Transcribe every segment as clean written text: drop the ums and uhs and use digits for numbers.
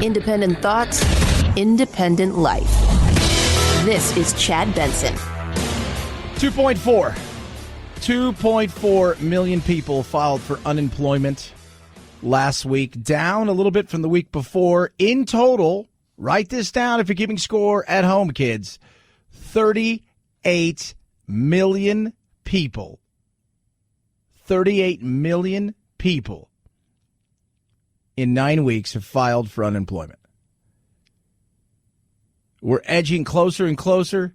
Independent thoughts, independent life. This is Chad Benson. 2.4 million people filed for unemployment last week, down a little bit from the week before. In total, write this down if you're keeping score at home, kids, 38 million people. 38 million people in 9 weeks have filed for unemployment. We're edging closer and closer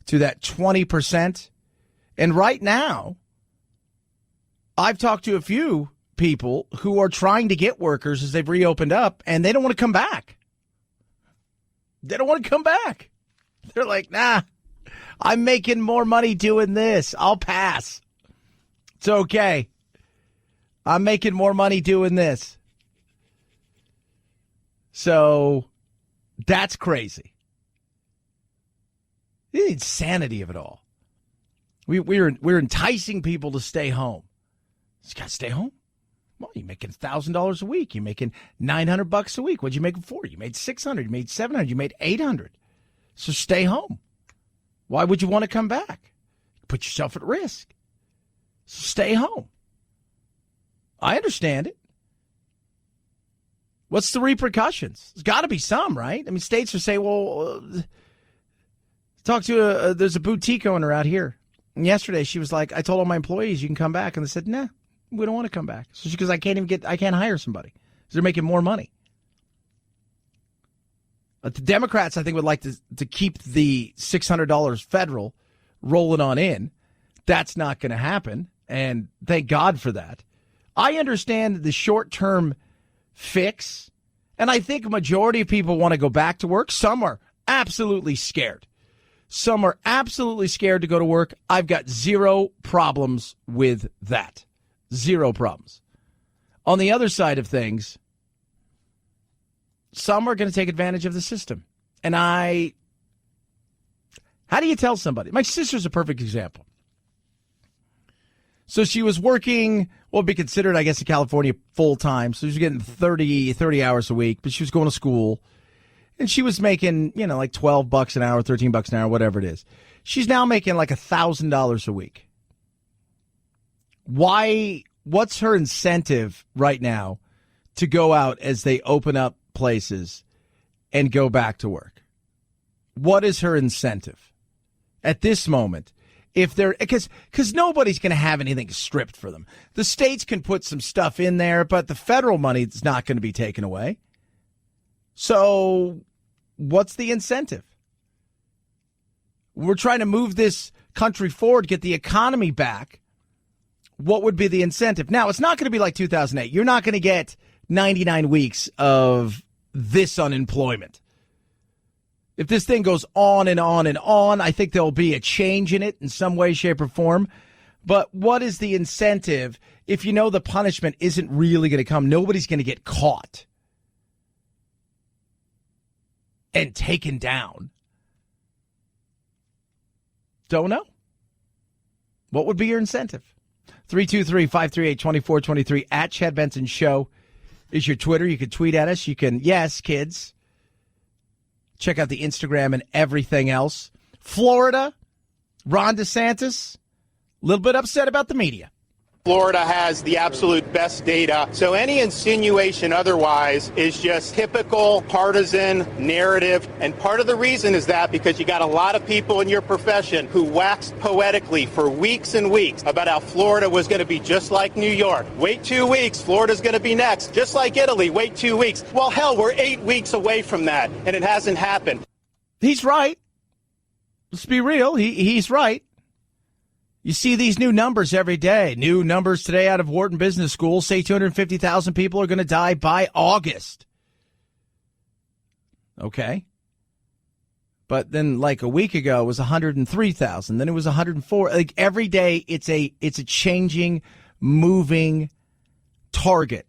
to that 20%. And right now, I've talked to a few people who are trying to get workers as they've reopened up, and they don't want to come back. They don't want to come back. They're like, nah, I'm making more money doing this. I'll pass. It's okay. I'm making more money doing this. So that's crazy. The insanity of it all. We're enticing people to stay home. You got to stay home. Well, you're making $1,000 a week. You're making $900 a week. What'd you make it for? You made $600. You made $700. You made $800. So stay home. Why would you want to come back? Put yourself at risk. So stay home. I understand it. What's the repercussions? There's got to be some, right? I mean, states are saying, well, talk to there's a boutique owner out here. And yesterday she was like, I told all my employees you can come back. And they said, nah, we don't want to come back. So because I can't hire somebody. So they're making more money. But the Democrats, I think, would like to keep the $600 federal rolling on in. That's not going to happen. And thank God for that. I understand the short-term fix. And I think a majority of people want to go back to work. Some are absolutely scared. Some are absolutely scared to go to work. I've got zero problems with that. Zero problems. On the other side of things, some are going to take advantage of the system. And how do you tell somebody? My sister's a perfect example. So she was working, what would be considered, I guess, in California full-time. So she was getting 30 hours a week, but she was going to school. And she was making, like $12 an hour, $13 an hour, whatever it is. She's now making like $1,000 a week. What's her incentive right now to go out as they open up places and go back to work? What is her incentive at this moment? Because nobody's going to have anything stripped for them. The states can put some stuff in there, but the federal money is not going to be taken away. So what's the incentive? We're trying to move this country forward, get the economy back. What would be the incentive? Now, it's not going to be like 2008. You're not going to get 99 weeks of this unemployment. If this thing goes on and on and on, I think there'll be a change in it in some way, shape, or form. But what is the incentive if you know the punishment isn't really going to come? Nobody's going to get caught and taken down. Don't know. What would be your incentive? 323-538-2423 at Chad Benson Show is your Twitter. You can tweet at us. You can, yes, kids. Check out the Instagram and everything else. Florida, Ron DeSantis, a little bit upset about the media. Florida has the absolute best data, so any insinuation otherwise is just typical partisan narrative, and part of the reason is that because you got a lot of people in your profession who waxed poetically for weeks and weeks about how Florida was going to be just like New York. Wait 2 weeks, Florida's going to be next. Just like Italy, wait 2 weeks. Well, hell, we're 8 weeks away from that, and it hasn't happened. He's right. Let's be real. He's right. You see these new numbers every day. New numbers today out of Wharton Business School say 250,000 people are going to die by August. Okay. But then like a week ago it was 103,000. Then it was 104. Like every day it's a changing, moving target.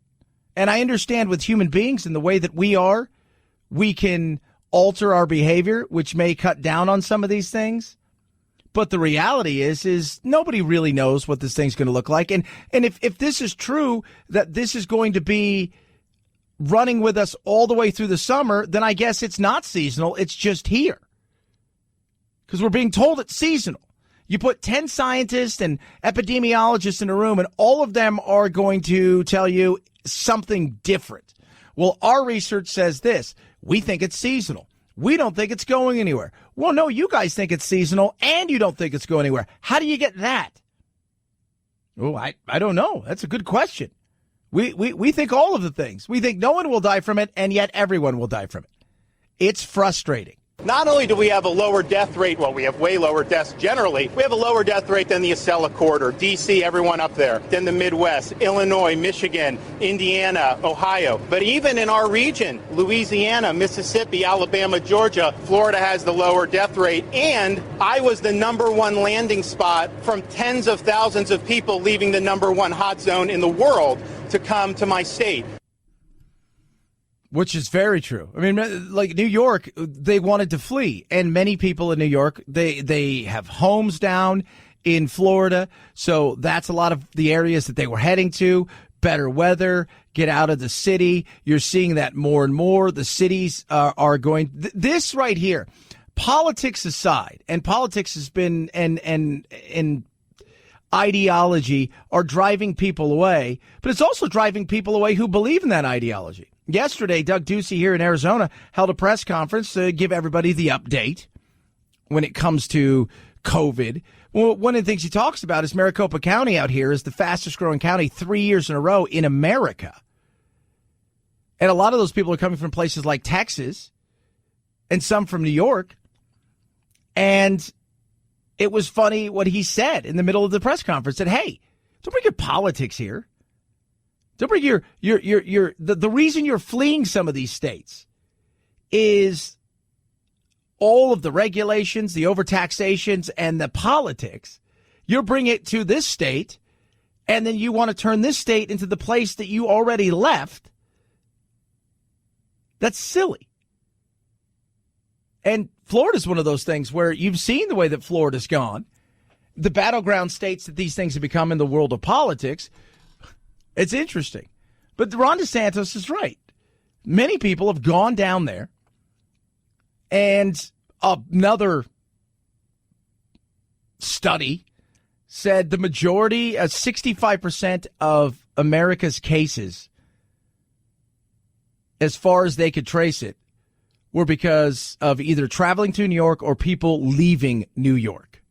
And I understand with human beings and the way that we are, we can alter our behavior, which may cut down on some of these things. But the reality is nobody really knows what this thing's going to look like. And if this is true, that this is going to be running with us all the way through the summer, then I guess it's not seasonal. It's just here. Because we're being told it's seasonal. You put 10 scientists and epidemiologists in a room, and all of them are going to tell you something different. Well, our research says this. We think it's seasonal. We don't think it's going anywhere. Well, no, you guys think it's seasonal, and you don't think it's going anywhere. How do you get that? Oh, I don't know. That's a good question. We think all of the things. We think no one will die from it, and yet everyone will die from it. It's frustrating. Not only do we have a lower death rate, well, we have way lower deaths generally. We have a lower death rate than the Acela Corridor, D.C., everyone up there, than the Midwest, Illinois, Michigan, Indiana, Ohio. But even in our region, Louisiana, Mississippi, Alabama, Georgia, Florida has the lower death rate. And I was the #1 landing spot from tens of thousands of people leaving the #1 hot zone in the world to come to my state. Which is very true. I mean, like New York, they wanted to flee. And many people in New York, they have homes down in Florida. So that's a lot of the areas that they were heading to. Better weather, get out of the city. You're seeing that more and more. The cities are going. This right here, politics aside, and politics has been and ideology are driving people away, but it's also driving people away who believe in that ideology. Yesterday, Doug Ducey here in Arizona held a press conference to give everybody the update when it comes to COVID. Well, one of the things he talks about is Maricopa County out here is the fastest growing county 3 years in a row in America. And a lot of those people are coming from places like Texas and some from New York. And it was funny what he said in the middle of the press conference. Said, hey, don't bring your politics here. Don't bring the reason you're fleeing some of these states is all of the regulations, the overtaxations, and the politics. You're bringing it to this state, and then you want to turn this state into the place that you already left. That's silly. And Florida's one of those things where you've seen the way that Florida's gone. The battleground states that these things have become in the world of politics. It's interesting. But Ron DeSantis is right. Many people have gone down there, and another study said the majority, 65% of America's cases, as far as they could trace it, were because of either traveling to New York or people leaving New York.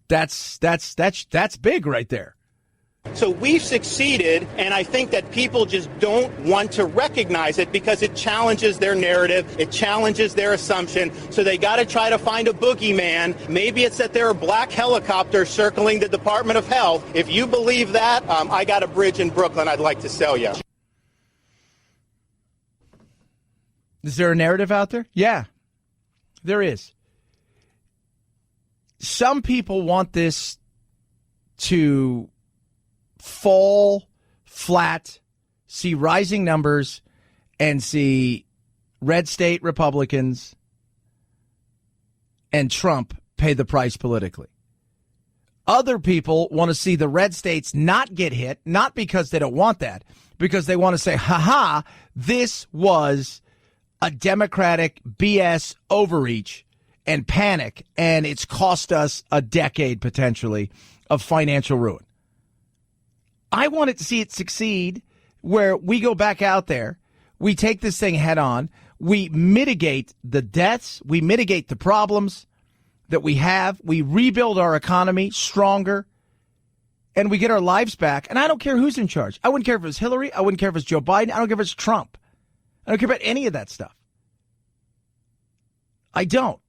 That's big right there. So we've succeeded, and I think that people just don't want to recognize it because it challenges their narrative, it challenges their assumption, so they got to try to find a boogeyman. Maybe it's that there are black helicopters circling the Department of Health. If you believe that, I got a bridge in Brooklyn I'd like to sell you. Is there a narrative out there? Yeah, there is. Some people want this to fall flat, see rising numbers, and see red state Republicans and Trump pay the price politically. Other people want to see the red states not get hit, not because they don't want that, because they want to say, ha-ha, this was a Democratic BS overreach and panic, and it's cost us a decade potentially of financial ruin. I wanted to see it succeed where we go back out there, we take this thing head on, we mitigate the deaths, we mitigate the problems that we have, we rebuild our economy stronger, and we get our lives back. And I don't care who's in charge. I wouldn't care if it was Hillary. I wouldn't care if it was Joe Biden. I don't care if it's Trump. I don't care about any of that stuff. I don't.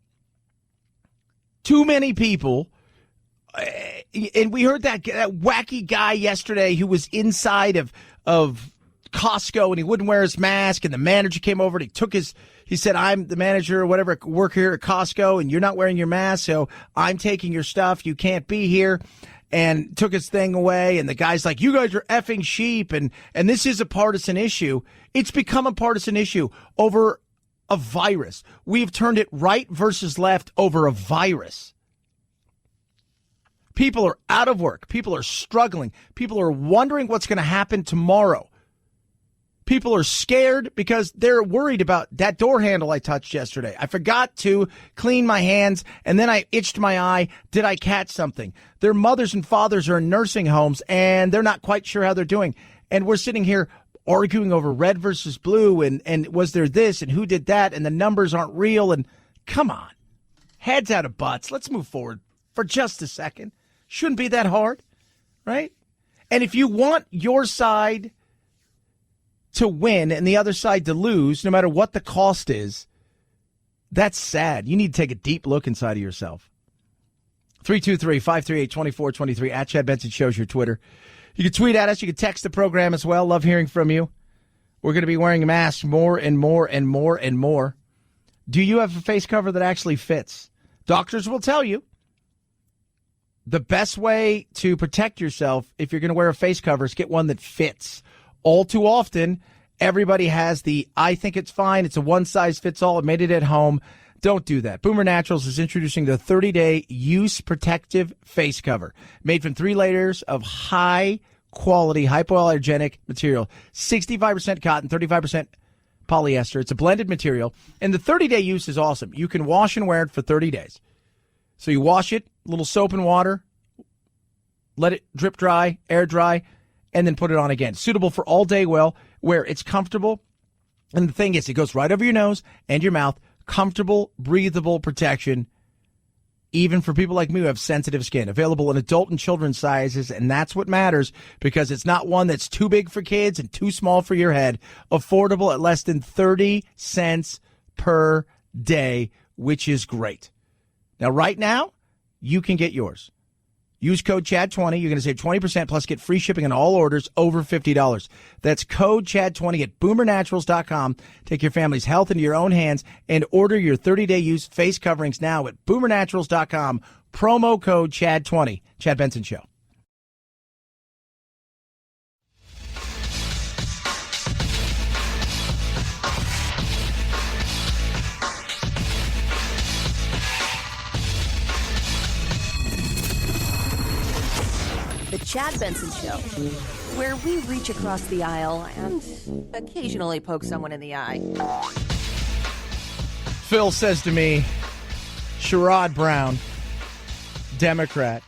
Too many people. And we heard that wacky guy yesterday who was inside of Costco and he wouldn't wear his mask, and the manager came over and he said, I'm the manager or whatever, work here at Costco, and you're not wearing your mask, so I'm taking your stuff. You can't be here. And took his thing away. And the guy's like, you guys are effing sheep. And this is a partisan issue. It's become a partisan issue over a virus. We've turned it right versus left over a virus. People are out of work. People are struggling. People are wondering what's going to happen tomorrow. People are scared because they're worried about that door handle I touched yesterday. I forgot to clean my hands, and then I itched my eye. Did I catch something? Their mothers and fathers are in nursing homes, and they're not quite sure how they're doing. And we're sitting here arguing over red versus blue, and was there this, and who did that, and the numbers aren't real. And come on. Heads out of butts. Let's move forward for just a second. Shouldn't be that hard, right? And if you want your side to win and the other side to lose, no matter what the cost is, that's sad. You need to take a deep look inside of yourself. 323-538-2423 at Chad Benson Show's your Twitter. You can tweet at us. You can text the program as well. Love hearing from you. We're going to be wearing masks more and more and more and more. Do you have a face cover that actually fits? Doctors will tell you the best way to protect yourself if you're going to wear a face cover is get one that fits. All too often, everybody has the, I think it's fine, it's a one-size-fits-all, I made it at home. Don't do that. Boomer Naturals is introducing the 30-day use protective face cover made from 3 layers of high-quality, hypoallergenic material, 65% cotton, 35% polyester. It's a blended material, and the 30-day use is awesome. You can wash and wear it for 30 days. So you wash it, a little soap and water, let it drip dry, air dry, and then put it on again. Suitable for all day wear. It's comfortable. And the thing is, it goes right over your nose and your mouth. Comfortable, breathable protection, even for people like me who have sensitive skin. Available in adult and children's sizes, and that's what matters because it's not one that's too big for kids and too small for your head. Affordable at less than 30 cents per day, which is great. Now, right now, you can get yours. Use code CHAD20. You're going to save 20% plus get free shipping on all orders over $50. That's code CHAD20 at boomernaturals.com. Take your family's health into your own hands and order your 30-day use face coverings now at boomernaturals.com. Promo code CHAD20. Chad Benson Show. The Chad Benson Show, where we reach across the aisle and occasionally poke someone in the eye. Phil says to me, Sherrod Brown, Democrat,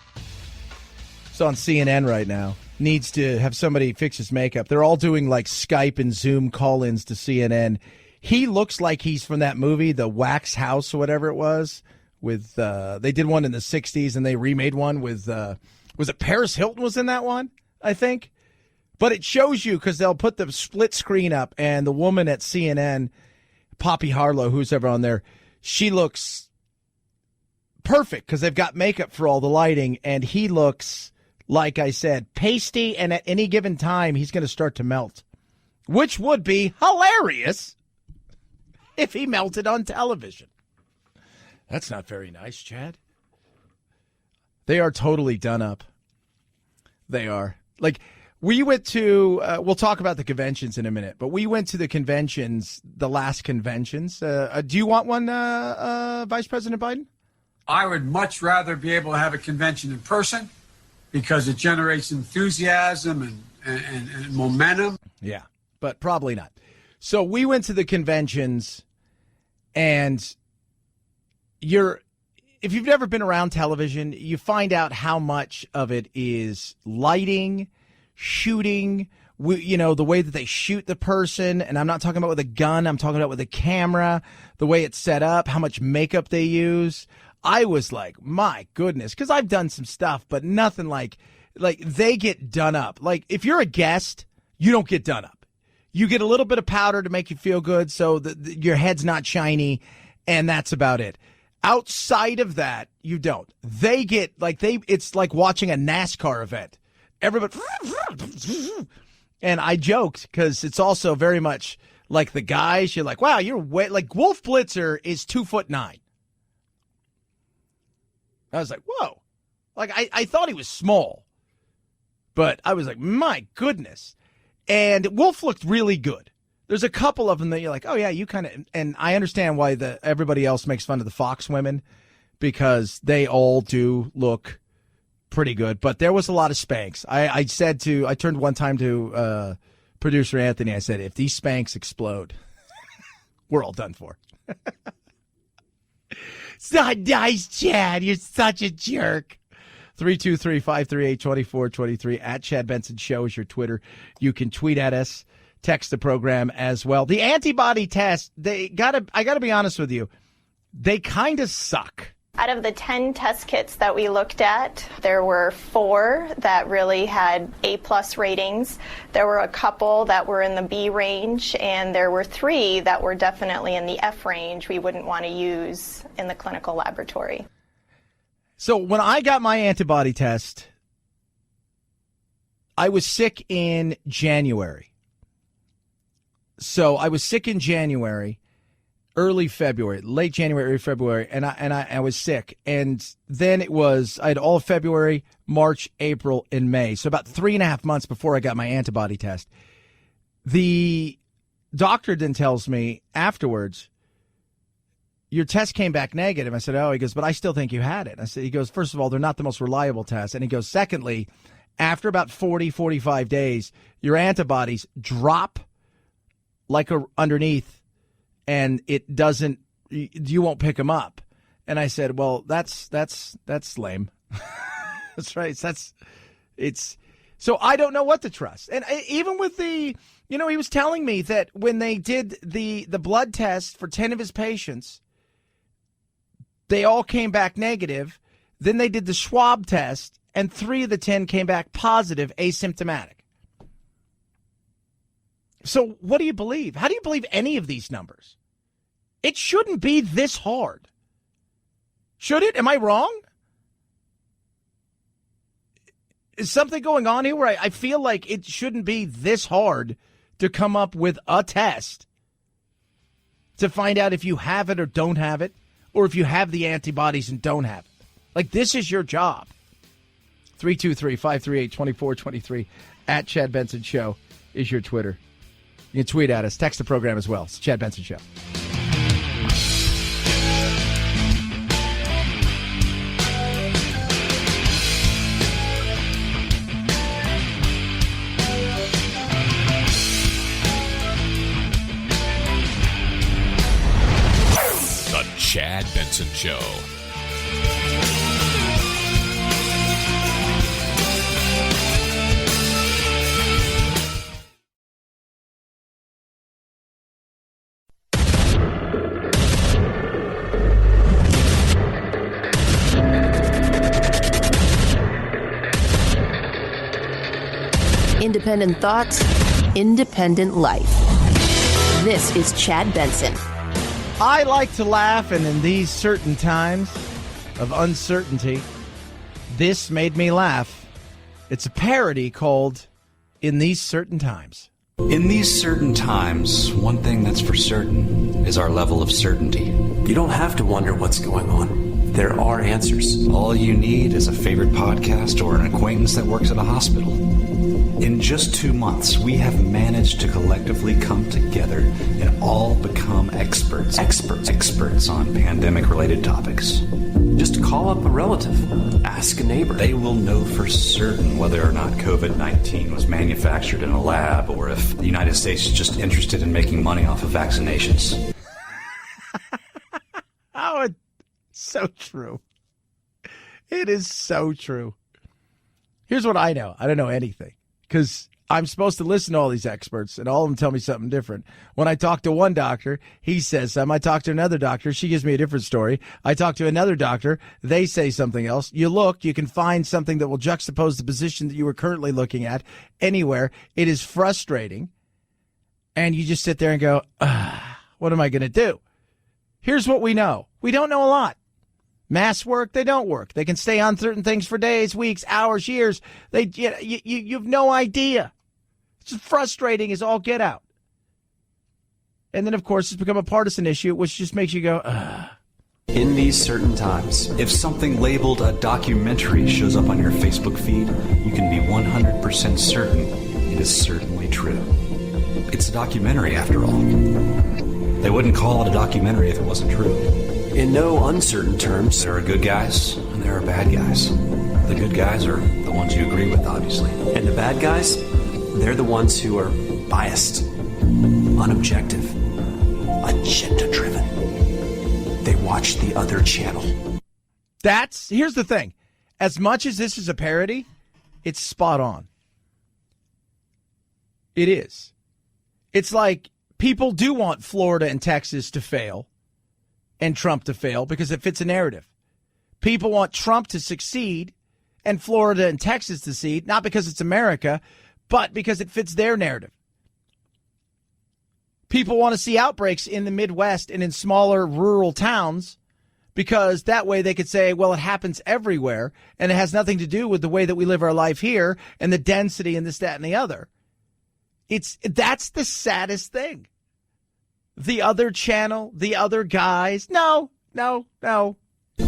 it's on CNN right now, needs to have somebody fix his makeup. They're all doing like Skype and Zoom call-ins to CNN. He looks like he's from that movie, The Wax House or whatever it was. With they did one in the 60s and they remade one with... was it Paris Hilton was in that one, I think? But it shows you because they'll put the split screen up, and the woman at CNN, Poppy Harlow, who's ever on there, she looks perfect because they've got makeup for all the lighting, and he looks, like I said, pasty, and at any given time, he's going to start to melt, which would be hilarious if he melted on television. That's not very nice, Chad. They are totally done up. They are. Like, we went to, we'll talk about the conventions in a minute, but we went to the conventions, the last conventions. Do you want one, Vice President Biden? I would much rather be able to have a convention in person because it generates enthusiasm and momentum. Yeah, but probably not. So we went to the conventions, and if you've never been around television, you find out how much of it is lighting, shooting, the way that they shoot the person. And I'm not talking about with a gun. I'm talking about with a camera, the way it's set up, how much makeup they use. I was like, my goodness, because I've done some stuff, but nothing like they get done up. Like, if you're a guest, you don't get done up. You get a little bit of powder to make you feel good so that your head's not shiny, and that's about it. Outside of that, you don't. They get it's like watching a NASCAR event. Everybody, and I joked because it's also very much like the guys. You're like, wow, you're way like Wolf Blitzer is 2'9". I was like, whoa, like I thought he was small, but I was like, my goodness. And Wolf looked really good. There's a couple of them that you're like, oh, yeah, you kind of – and I understand why everybody else makes fun of the Fox women because they all do look pretty good. But there was a lot of Spanx. I turned one time to producer Anthony, I said, if these Spanx explode, we're all done for. So nice, Chad. You're such a jerk. 323-538-2423 at Chad Benson Show is your Twitter. You can tweet at us, text the program as well. The antibody test, I gotta be honest with you, they kind of suck. Out of the 10 test kits that we looked at, there were 4 that really had A+ ratings. There were a couple that were in the B range, and there were 3 that were definitely in the F range we wouldn't want to use in the clinical laboratory. So when I got my antibody test, I was sick in January. Early February, late January, early February, and I was sick. And then I had all of February, March, April, and May. So about 3.5 months before I got my antibody test. The doctor then tells me afterwards, your test came back negative. I said, oh, he goes, but I still think you had it. He goes, first of all, they're not the most reliable tests. And he goes, secondly, after about 40, 45 days, your antibodies drop like underneath. And it doesn't, you won't pick them up. And I said, well, that's lame. That's right. So I don't know what to trust. And even with he was telling me that when they did the blood test for 10 of his patients, they all came back negative. Then they did the swab test and 3 of the 10 came back positive, asymptomatic. So what do you believe? How do you believe any of these numbers? It shouldn't be this hard. Should it? Am I wrong? Is something going on here where I feel like it shouldn't be this hard to come up with a test to find out if you have it or don't have it, or if you have the antibodies and don't have it? Like, this is your job. 323-538-2423 at Chad Benson Show is your Twitter. You can tweet at us. Text the program as well. It's Chad Benson Show. The Chad Benson Show. Independent thoughts, independent life. This is Chad Benson. I like to laugh, and in these certain times of uncertainty, this made me laugh. It's a parody called In These Certain Times. In these certain times, one thing that's for certain is our level of certainty. You don't have to wonder what's going on. There are answers. All you need is a favorite podcast or an acquaintance that works at a hospital. In just 2 months, we have managed to collectively come together and all become experts on pandemic-related topics. Just call up a relative. Ask a neighbor. They will know for certain whether or not COVID-19 was manufactured in a lab or if the United States is just interested in making money off of vaccinations. Oh, it's so true. It is so true. Here's what I know. I don't know anything because I'm supposed to listen to all these experts and all of them tell me something different. When I talk to one doctor, he says something. I talk to another doctor. She gives me a different story. I talk to another doctor. They say something else. You can find something that will juxtapose the position that you were currently looking at anywhere. It is frustrating. And you just sit there and go, what am I going to do? Here's what we know. We don't know a lot. Masks work, they don't work. They can stay on certain things for days, weeks, hours, years. You have no idea. It's frustrating as all get out. And then, of course, it's become a partisan issue, which just makes you go, In these certain times. If something labeled a documentary shows up on your Facebook feed, you can be 100% certain it is certainly true. It's a documentary, after all. They wouldn't call it a documentary if it wasn't true. In no uncertain terms. There are good guys and there are bad guys. The good guys are the ones you agree with, obviously. And the bad guys, they're the ones who are biased, unobjective, agenda-driven. They watch the other channel. Here's the thing. As much as this is a parody, it's spot on. It is. It's like people do want Florida and Texas to fail and Trump to fail because it fits a narrative. People want Trump to succeed and Florida and Texas to succeed, not because it's America, but because it fits their narrative. People want to see outbreaks in the Midwest and in smaller rural towns because that way they could say, well, it happens everywhere and it has nothing to do with the way that we live our life here and the density and this, that, and the other. That's the saddest thing. The other channel, the other guys. No.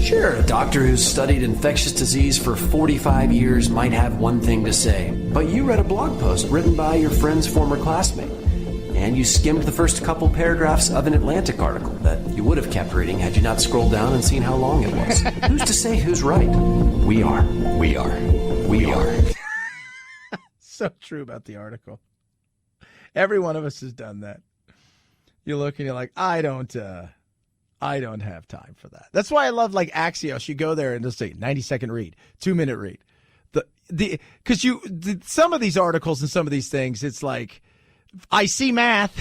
Sure, a doctor who's studied infectious disease for 45 years might have one thing to say, but you read a blog post written by your friend's former classmate, and you skimmed the first couple paragraphs of an Atlantic article that you would have kept reading had you not scrolled down and seen how long it was. Who's to say who's right? We are. So true about the article. Every one of us has done that. You look and you're like, I don't have time for that. That's why I love like Axios. You go there and just say 90-second read, 2-minute read. Because some of these articles and some of these things, it's like, I see math.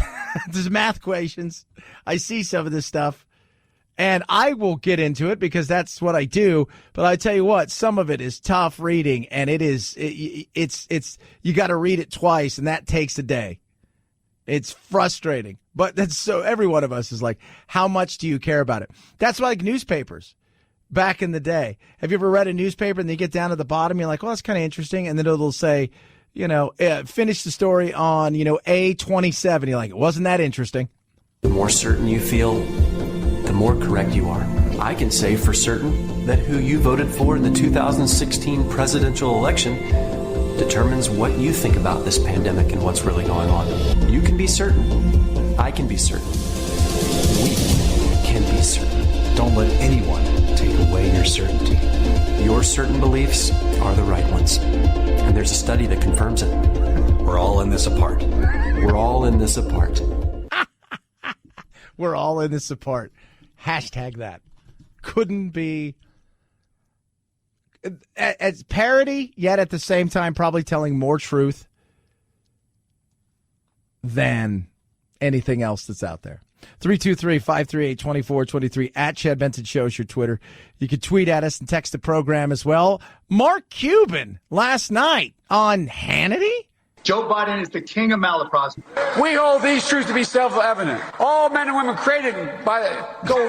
There's math equations. I see some of this stuff. And I will get into it because that's what I do. But I tell you what, some of it is tough reading, and it's you got to read it twice, and that takes a day. It's frustrating. But that's so every one of us is like, how much do you care about it? That's like newspapers back in the day. Have you ever read a newspaper and you get down to the bottom, you're like, well, that's kind of interesting. And then it'll say, finish the story on, A27. You're like, it wasn't that interesting. The more certain you feel, the more correct you are. I can say for certain that who you voted for in the 2016 presidential election determines what you think about this pandemic and what's really going on. You can be certain. I can be certain. We can be certain. Don't let anyone take away your certainty. Your certain beliefs are the right ones. And there's a study that confirms it. We're all in this apart. We're all in this apart. We're all in this apart. Hashtag that. Couldn't be as parody, yet at the same time probably telling more truth than anything else that's out there. 323-538-2423 at Chad Benson Show is your Twitter. You can tweet at us and text the program as well. Mark Cuban last night on Hannity. Joe Biden is the king of malaprops. We hold these truths to be self-evident. All men and women created by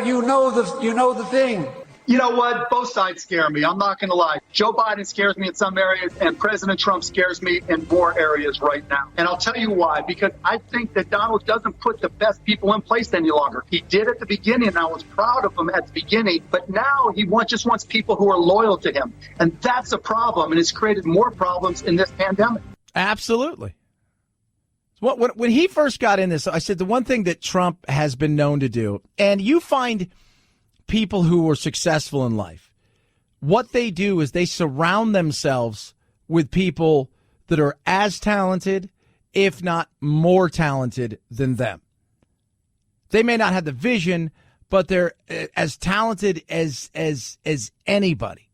you know the thing. You know what? Both sides scare me. I'm not going to lie. Joe Biden scares me in some areas, and President Trump scares me in more areas right now. And I'll tell you why. Because I think that Donald doesn't put the best people in place any longer. He did at the beginning, and I was proud of him at the beginning. But now he just wants people who are loyal to him. And that's a problem, and it's created more problems in this pandemic. Absolutely. When he first got in this, I said the one thing that Trump has been known to do, and you find people who are successful in life, what they do is they surround themselves with people that are as talented, if not more talented than them. They may not have the vision, but they're as talented as anybody.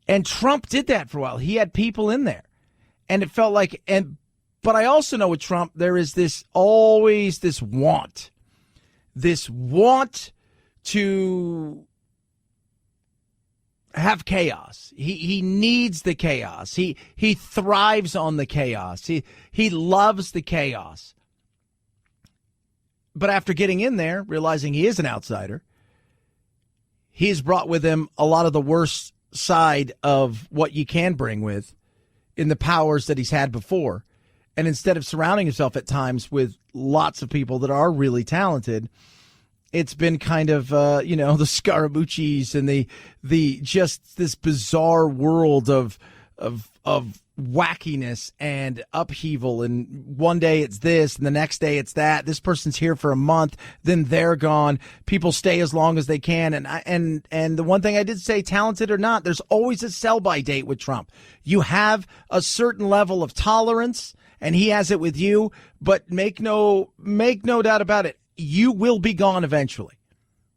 And Trump did that for a while. He had people in there. And it felt like, but I also know with Trump, there is always this want to have chaos. He needs the chaos. He thrives on the chaos. He loves the chaos. But after getting in there, realizing he is an outsider, he's brought with him a lot of the worst side of what you can bring with in the powers that he's had before. And instead of surrounding himself at times with lots of people that are really talented, it's been kind of, the Scaramucci's and the just this bizarre world of wackiness and upheaval, and one day it's this and the next day it's that. This person's here for a month, then they're gone. People stay as long as they can, and the one thing I did say, talented or not, there's always a sell-by date with Trump. You have a certain level of tolerance, and he has it with you, but make no doubt about it, you will be gone eventually.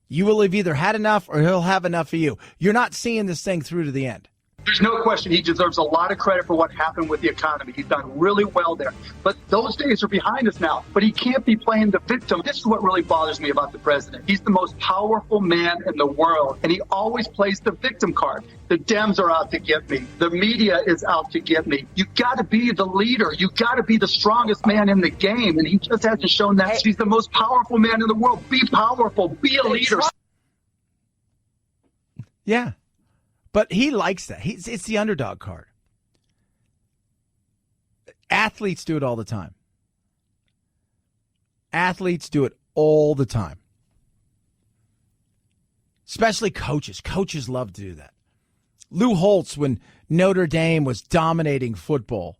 You will have either had enough or he'll have enough of you. You're not seeing this thing through to the end. There's no question he deserves a lot of credit for what happened with the economy. He's done really well there. But those days are behind us now. But he can't be playing the victim. This is what really bothers me about the president. He's the most powerful man in the world, and he always plays the victim card. The Dems are out to get me. The media is out to get me. You got to be the leader. You got to be the strongest man in the game, and he just hasn't shown that. He's the most powerful man in the world. Be powerful. Be a leader. Yeah. But he likes that. It's the underdog card. Athletes do it all the time. Athletes do it all the time. Especially coaches. Coaches love to do that. Lou Holtz, when Notre Dame was dominating football,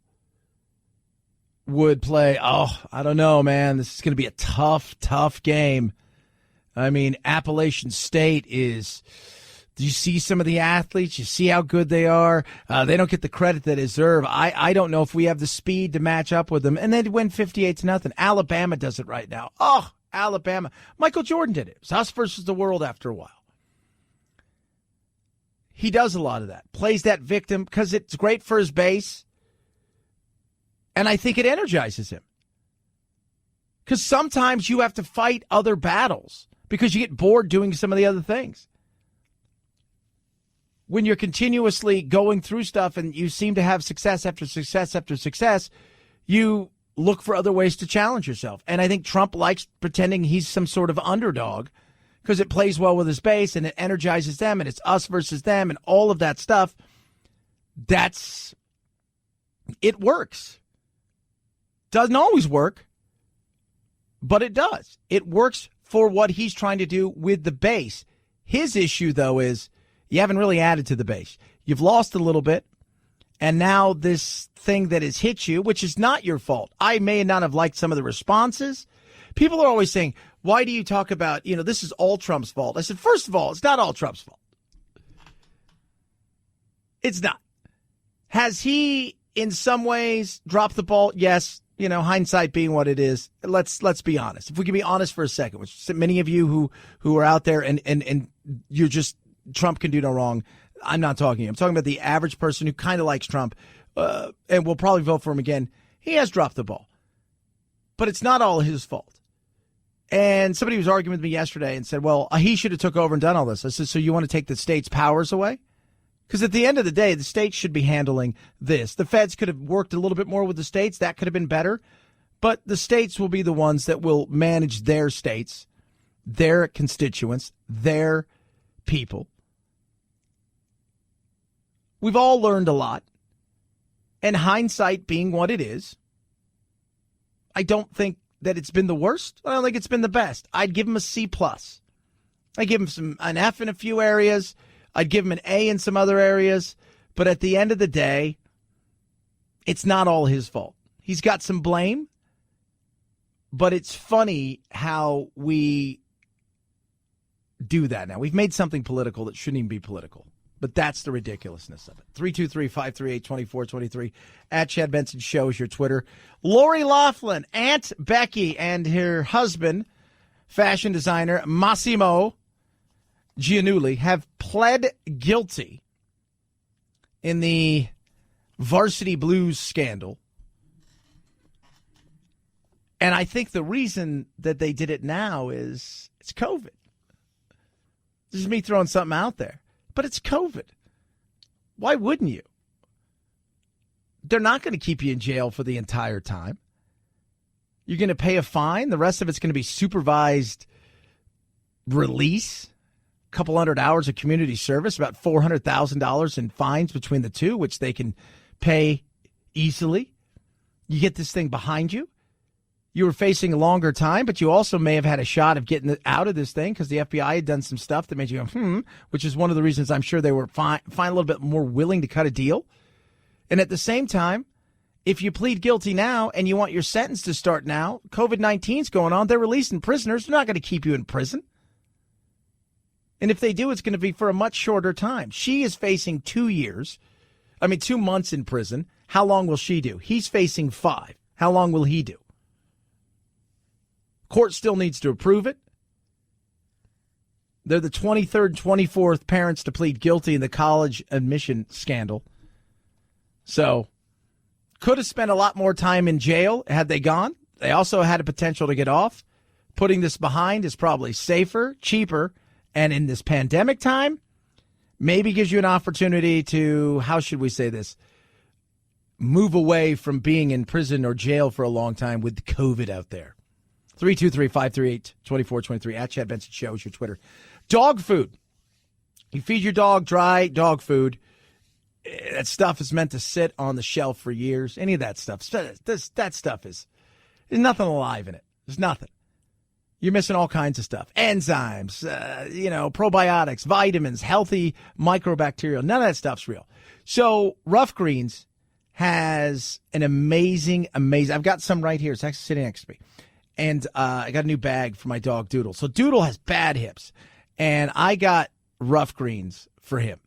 would play, I don't know, man. This is going to be a tough game. I mean, Appalachian State is... Do you see some of the athletes? You see how good they are? They don't get the credit they deserve. I don't know if we have the speed to match up with them. And they win 58-0. Alabama does it right now. Oh, Alabama. Michael Jordan did it. It was us versus the world after a while. He does a lot of that. Plays that victim because it's great for his base. And I think it energizes him. Because sometimes you have to fight other battles because you get bored doing some of the other things. When you're continuously going through stuff and you seem to have success after success after success, you look for other ways to challenge yourself. And I think Trump likes pretending he's some sort of underdog because it plays well with his base and it energizes them and it's us versus them and all of that stuff. It works. Doesn't always work, but it does. It works for what he's trying to do with the base. His issue, though, is you haven't really added to the base. You've lost a little bit, and now this thing that has hit you, which is not your fault. I may not have liked some of the responses. People are always saying, why do you talk about, this is all Trump's fault? I said, first of all, it's not all Trump's fault. It's not. Has he, in some ways, dropped the ball? Yes. Hindsight being what it is. Let's be honest. If we can be honest for a second, which many of you who are out there and you're just, Trump can do no wrong. I'm not talking. I'm talking about the average person who kind of likes Trump and will probably vote for him again. He has dropped the ball, but it's not all his fault. And somebody was arguing with me yesterday and said, well, he should have took over and done all this. I said, so you want to take the state's powers away? Because at the end of the day, the states should be handling this. The feds could have worked a little bit more with the states. That could have been better. But the states will be the ones that will manage their states, their constituents, their people. We've all learned a lot. And hindsight being what it is, I don't think that it's been the worst. I don't think it's been the best. I'd give him a C+. I'd give him an F in a few areas. I'd give him an A in some other areas. But at the end of the day, it's not all his fault. He's got some blame. But it's funny how we do that now. We've made something political that shouldn't even be political. But that's the ridiculousness of it. 323-538-2423. At Chad Benson Show is your Twitter. Lori Laughlin, Aunt Becky, and her husband, fashion designer Massimo Giannulli, have pled guilty in the Varsity Blues scandal. And I think the reason that they did it now is it's COVID. This is me throwing something out there. But it's COVID. Why wouldn't you? They're not going to keep you in jail for the entire time. You're going to pay a fine. The rest of it's going to be supervised release. A couple hundred hours of community service, about $400,000 in fines between the two, which they can pay easily. You get this thing behind you. You were facing a longer time, but you also may have had a shot of getting out of this thing because the FBI had done some stuff that made you go, which is one of the reasons I'm sure they were a little bit more willing to cut a deal. And at the same time, if you plead guilty now and you want your sentence to start now, COVID-19's going on, they're releasing prisoners. They're not going to keep you in prison. And if they do, it's going to be for a much shorter time. She is facing 2 months in prison. How long will she do? He's facing 5. How long will he do? Court still needs to approve it. They're the 23rd and 24th parents to plead guilty in the college admission scandal. So, could have spent a lot more time in jail had they gone. They also had a potential to get off. Putting this behind is probably safer, cheaper, and in this pandemic time, maybe gives you an opportunity to, how should we say this, move away from being in prison or jail for a long time with COVID out there. 323-538-2423 at Chad Benson Show is your Twitter. Dog food. You feed your dog dry dog food. That stuff is meant to sit on the shelf for years. Any of that stuff. That stuff there's nothing alive in it. There's nothing. You're missing all kinds of stuff. Enzymes, probiotics, vitamins, healthy microbacterial. None of that stuff's real. So Rough Greens has an amazing, I've got some right here. It's actually sitting next to me. And I got a new bag for my dog Doodle. So Doodle has bad hips. And I got Rough Greens for him.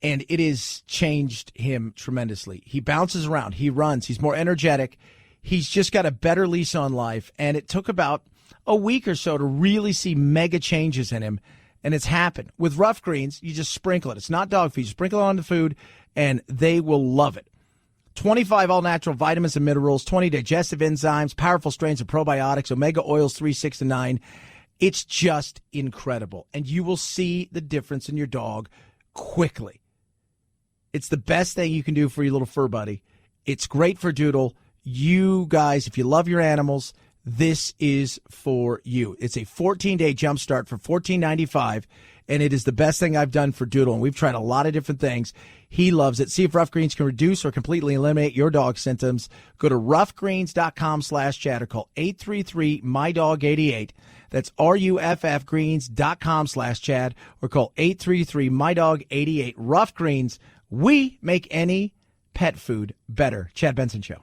And it has changed him tremendously. He bounces around. He runs. He's more energetic. He's just got a better lease on life. And it took about a week or so to really see mega changes in him. And it's happened. With Rough Greens, you just sprinkle it. It's not dog food. You sprinkle it on the food, and they will love it. 25 all-natural vitamins and minerals, 20 digestive enzymes, powerful strains of probiotics, omega oils 3, 6, and 9. It's just incredible. And you will see the difference in your dog quickly. It's the best thing you can do for your little fur buddy. It's great for Doodle. You guys, if you love your animals, this is for you. It's a 14-day jumpstart for $14.95, and it is the best thing I've done for Doodle. And we've tried a lot of different things. He loves it. See if Rough Greens can reduce or completely eliminate your dog's symptoms. Go to roughgreens.com/chat or call 833-MyDog88. That's RUFFgreens.com/Chad or call 833-MyDog88. Rough Greens. We make any pet food better. Chad Benson Show.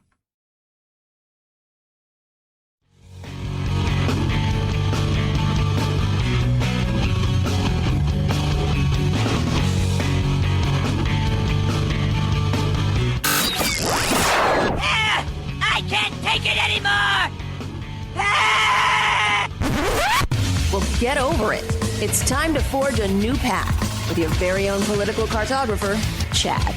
I can't take it anymore! Well, get over it. It's time to forge a new path with your very own political cartographer, Chad.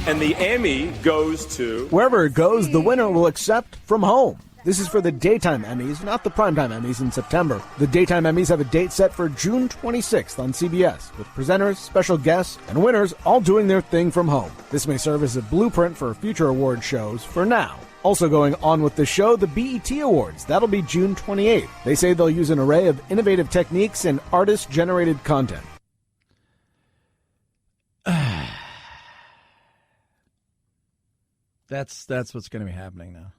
And the Emmy goes to... Wherever it goes, the winner will accept from home. This is for the Daytime Emmys, not the Primetime Emmys in September. The Daytime Emmys have a date set for June 26th on CBS, with presenters, special guests, and winners all doing their thing from home. This may serve as a blueprint for future award shows for now. Also going on with the show, the BET Awards. That'll be June 28th. They say they'll use an array of innovative techniques and artist-generated content. That's what's going to be happening now.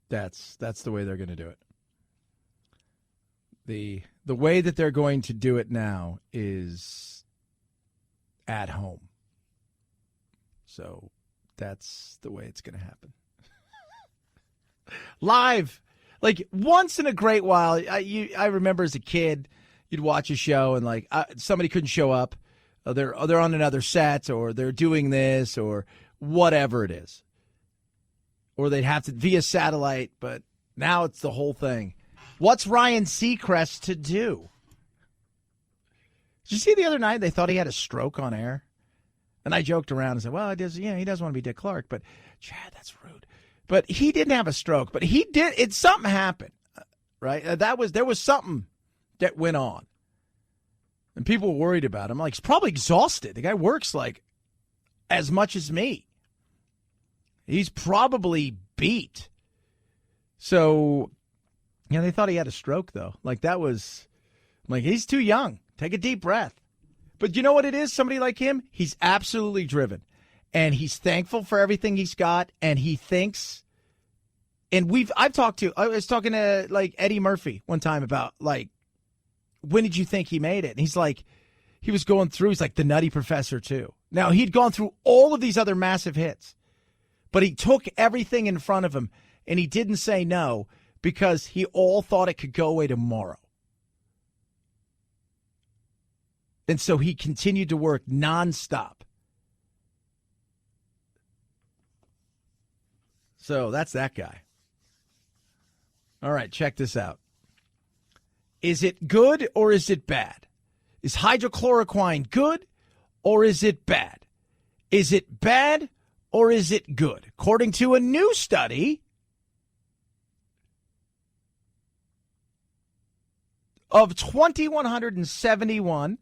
That's the way they're going to do it. The way that they're going to do it now is at home. So that's the way it's going to happen. Live, like once in a great while. I remember as a kid, you'd watch a show and like somebody couldn't show up. They're on another set, or they're doing this, or whatever it is. Or they'd have to via satellite, but now it's the whole thing. What's Ryan Seacrest to do? Did you see the other night they thought he had a stroke on air? And I joked around and said, well, he does want to be Dick Clark, but Chad, that's rude. But he didn't have a stroke, but he did. Something happened, right? There was something that went on. And people were worried about him. Like, he's probably exhausted. The guy works like as much as me. He's probably beat. So, they thought he had a stroke, though. Like, he's too young. Take a deep breath. But you know what it is? Somebody like him, he's absolutely driven. And he's thankful for everything he's got. And he thinks, and I was talking to, like, Eddie Murphy one time about, like, when did you think he made it? And he's like, he was going through, he's like, the Nutty Professor, too. Now, he'd gone through all of these other massive hits, but he took everything in front of him, and he didn't say no because he all thought it could go away tomorrow. And so he continued to work nonstop. So that's that guy. All right, check this out. Is it good or is it bad? Is hydrochloroquine good or is it bad? Is it bad or is it good? According to a new study of 2,171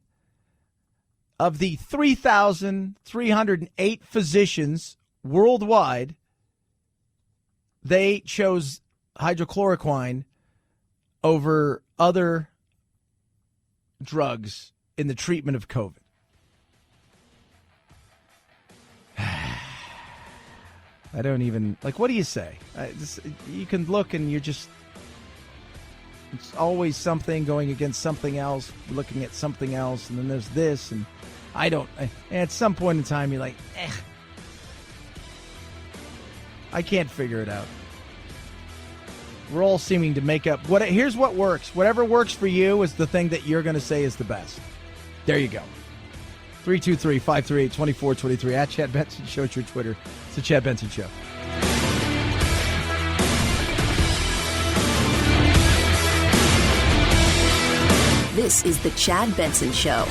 of the 3,308 physicians worldwide, they chose hydrochloroquine over other drugs in the treatment of COVID. I don't even, what do you say? You can look and you're just, it's always something going against something else, looking at something else, and then there's this, and at some point in time, you're like, I can't figure it out. We're all seeming to make up. Here's what works. Whatever works for you is the thing that you're going to say is the best. There you go. 323-538-2423. At Chad Benson Show. It's your Twitter. It's the Chad Benson Show. This is the Chad Benson Show.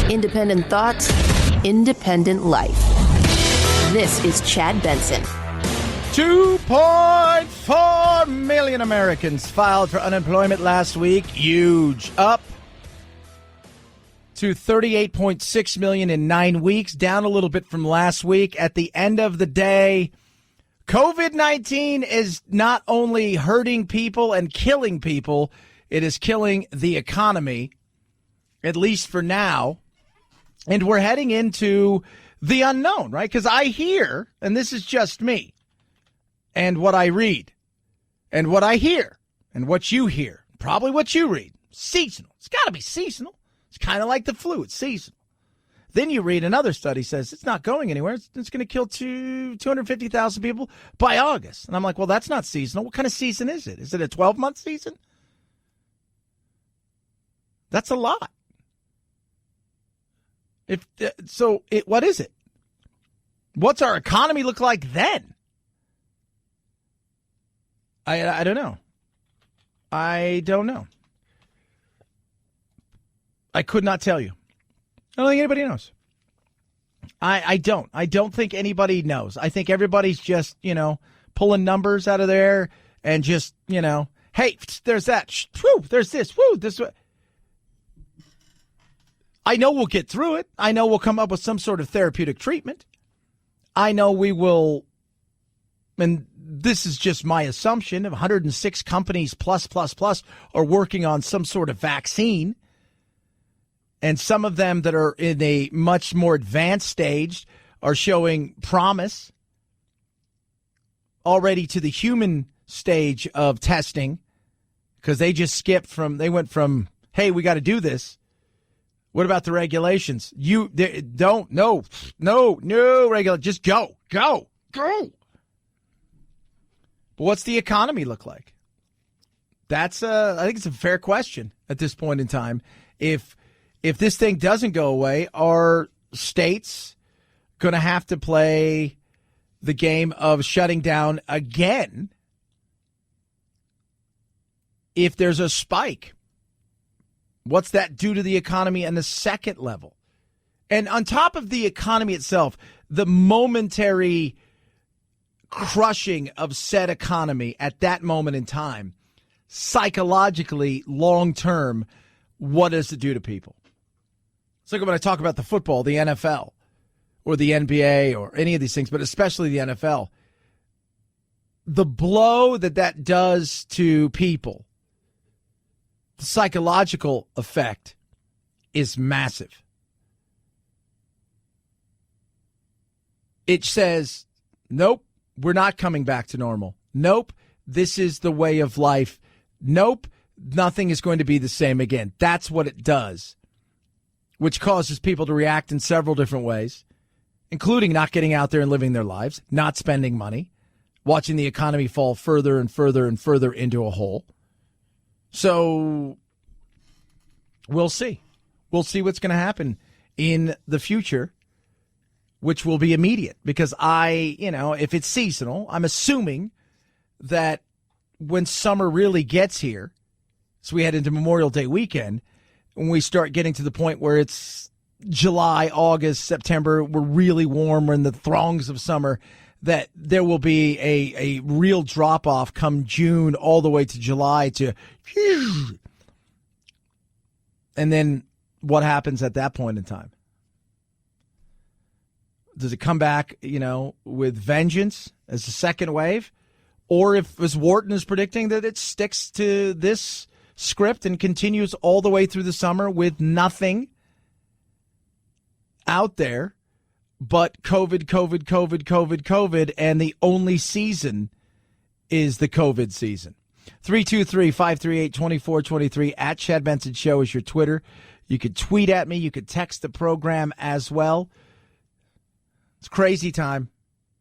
Independent thoughts, independent life. This is Chad Benson. 2.4 million Americans filed for unemployment last week. Huge. Up to 38.6 million in 9 weeks. Down a little bit from last week. At the end of the day, COVID-19 is not only hurting people and killing people, it is killing the economy, at least for now. And we're heading into the unknown, right? Because I hear, and this is just me, and what I read, and what I hear, and what you hear, probably what you read, seasonal. It's got to be seasonal. It's kind of like the flu. It's seasonal. Then you read another study says it's not going anywhere. It's going to kill 250,000 people by August. And I'm like, well, that's not seasonal. What kind of season is it? Is it a 12-month season? That's a lot. What is it? What's our economy look like then? I don't know. I don't know. I could not tell you. I don't think anybody knows. I don't. I don't think anybody knows. I think everybody's just, pulling numbers out of there and just, hey, there's that. Whew, there's this. Whew, this. I know we'll get through it. I know we'll come up with some sort of therapeutic treatment. I know we will, and this is just my assumption, of 106 companies plus are working on some sort of vaccine. And some of them that are in a much more advanced stage are showing promise already to the human stage of testing, because they just they went from, hey, we got to do this. What about the regulations? No regulation. Just go. But what's the economy look like? That's I think it's a fair question at this point in time. If this thing doesn't go away, are states going to have to play the game of shutting down again if there's a spike? What's that do to the economy on the second level? And on top of the economy itself, the momentary crushing of said economy at that moment in time, psychologically, long term, what does it do to people? It's like when I talk about the football, the NFL, or the NBA, or any of these things, but especially the NFL. the blow that does to people, the psychological effect is massive. It says, nope, we're not coming back to normal. Nope, this is the way of life. Nope, nothing is going to be the same again. That's what it does, which causes people to react in several different ways, including not getting out there and living their lives, not spending money, watching the economy fall further and further and further into a hole. So we'll see. We'll see what's going to happen in the future, which will be immediate, because if it's seasonal, I'm assuming that when summer really gets here, so we head into Memorial Day weekend, when we start getting to the point where it's July, August, September, we're really warm, we're in the throngs of summer, that there will be a real drop-off come June all the way to July to... And then what happens at that point in time? Does it come back, with vengeance as a second wave? Or if, as Wharton is predicting, that it sticks to this script and continues all the way through the summer with nothing out there but COVID, and the only season is the COVID season. 323-538-2423 at Chad Benson Show is your Twitter. You could tweet at me. You could text the program as well. It's crazy time.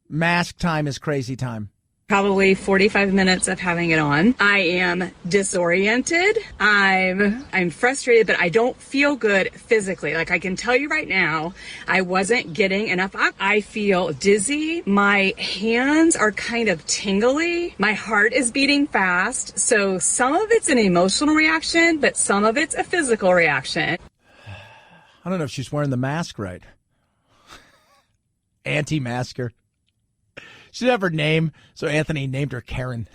Mask time is crazy time. Probably 45 minutes of having it on. I am disoriented. I'm frustrated, but I don't feel good physically. Like, I can tell you right now, I wasn't getting enough. I feel dizzy. My hands are kind of tingly. My heart is beating fast. So some of it's an emotional reaction, but some of it's a physical reaction. I don't know if she's wearing the mask right. Anti-masker. She didn't have her name, so Anthony named her Karen.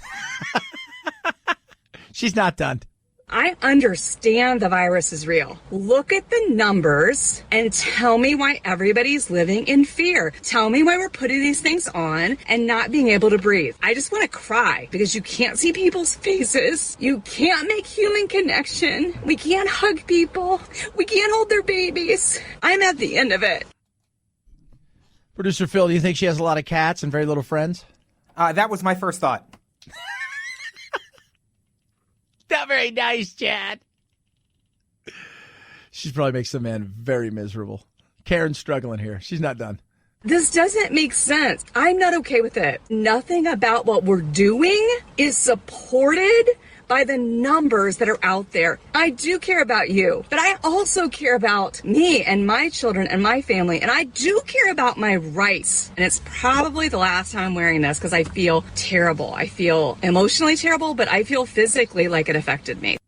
She's not done. I understand the virus is real. Look at the numbers and tell me why everybody's living in fear. Tell me why we're putting these things on and not being able to breathe. I just want to cry because you can't see people's faces. You can't make human connection. We can't hug people. We can't hold their babies. I'm at the end of it. Producer Phil, do you think she has a lot of cats and very little friends? That was my first thought. Not very nice, Chad. She probably makes the man very miserable. Karen's struggling here. She's not done. This doesn't make sense. I'm not okay with it. Nothing about what we're doing is supported by the numbers that are out there. I do care about you, but I also care about me and my children and my family, and I do care about my rights. And it's probably the last time I'm wearing this because I feel terrible. I feel emotionally terrible, but I feel physically like it affected me.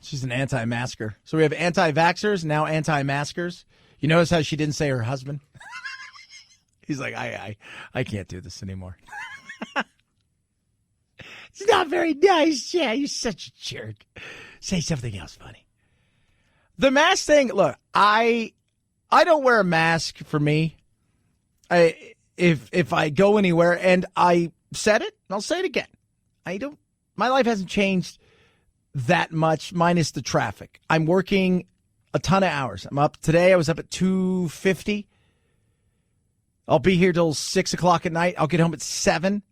She's an anti-masker. So we have anti-vaxxers, now anti-maskers. You notice how she didn't say her husband? He's like, I can't do this anymore. It's not very nice, Chad. You're such a jerk. Say something else funny. The mask thing, look, I don't wear a mask for me. If I go anywhere, and I said it, and I'll say it again. My life hasn't changed that much, minus the traffic. I'm working a ton of hours. I'm up today. I was up at 2:50. I'll be here till 6 o'clock at night. I'll get home at 7.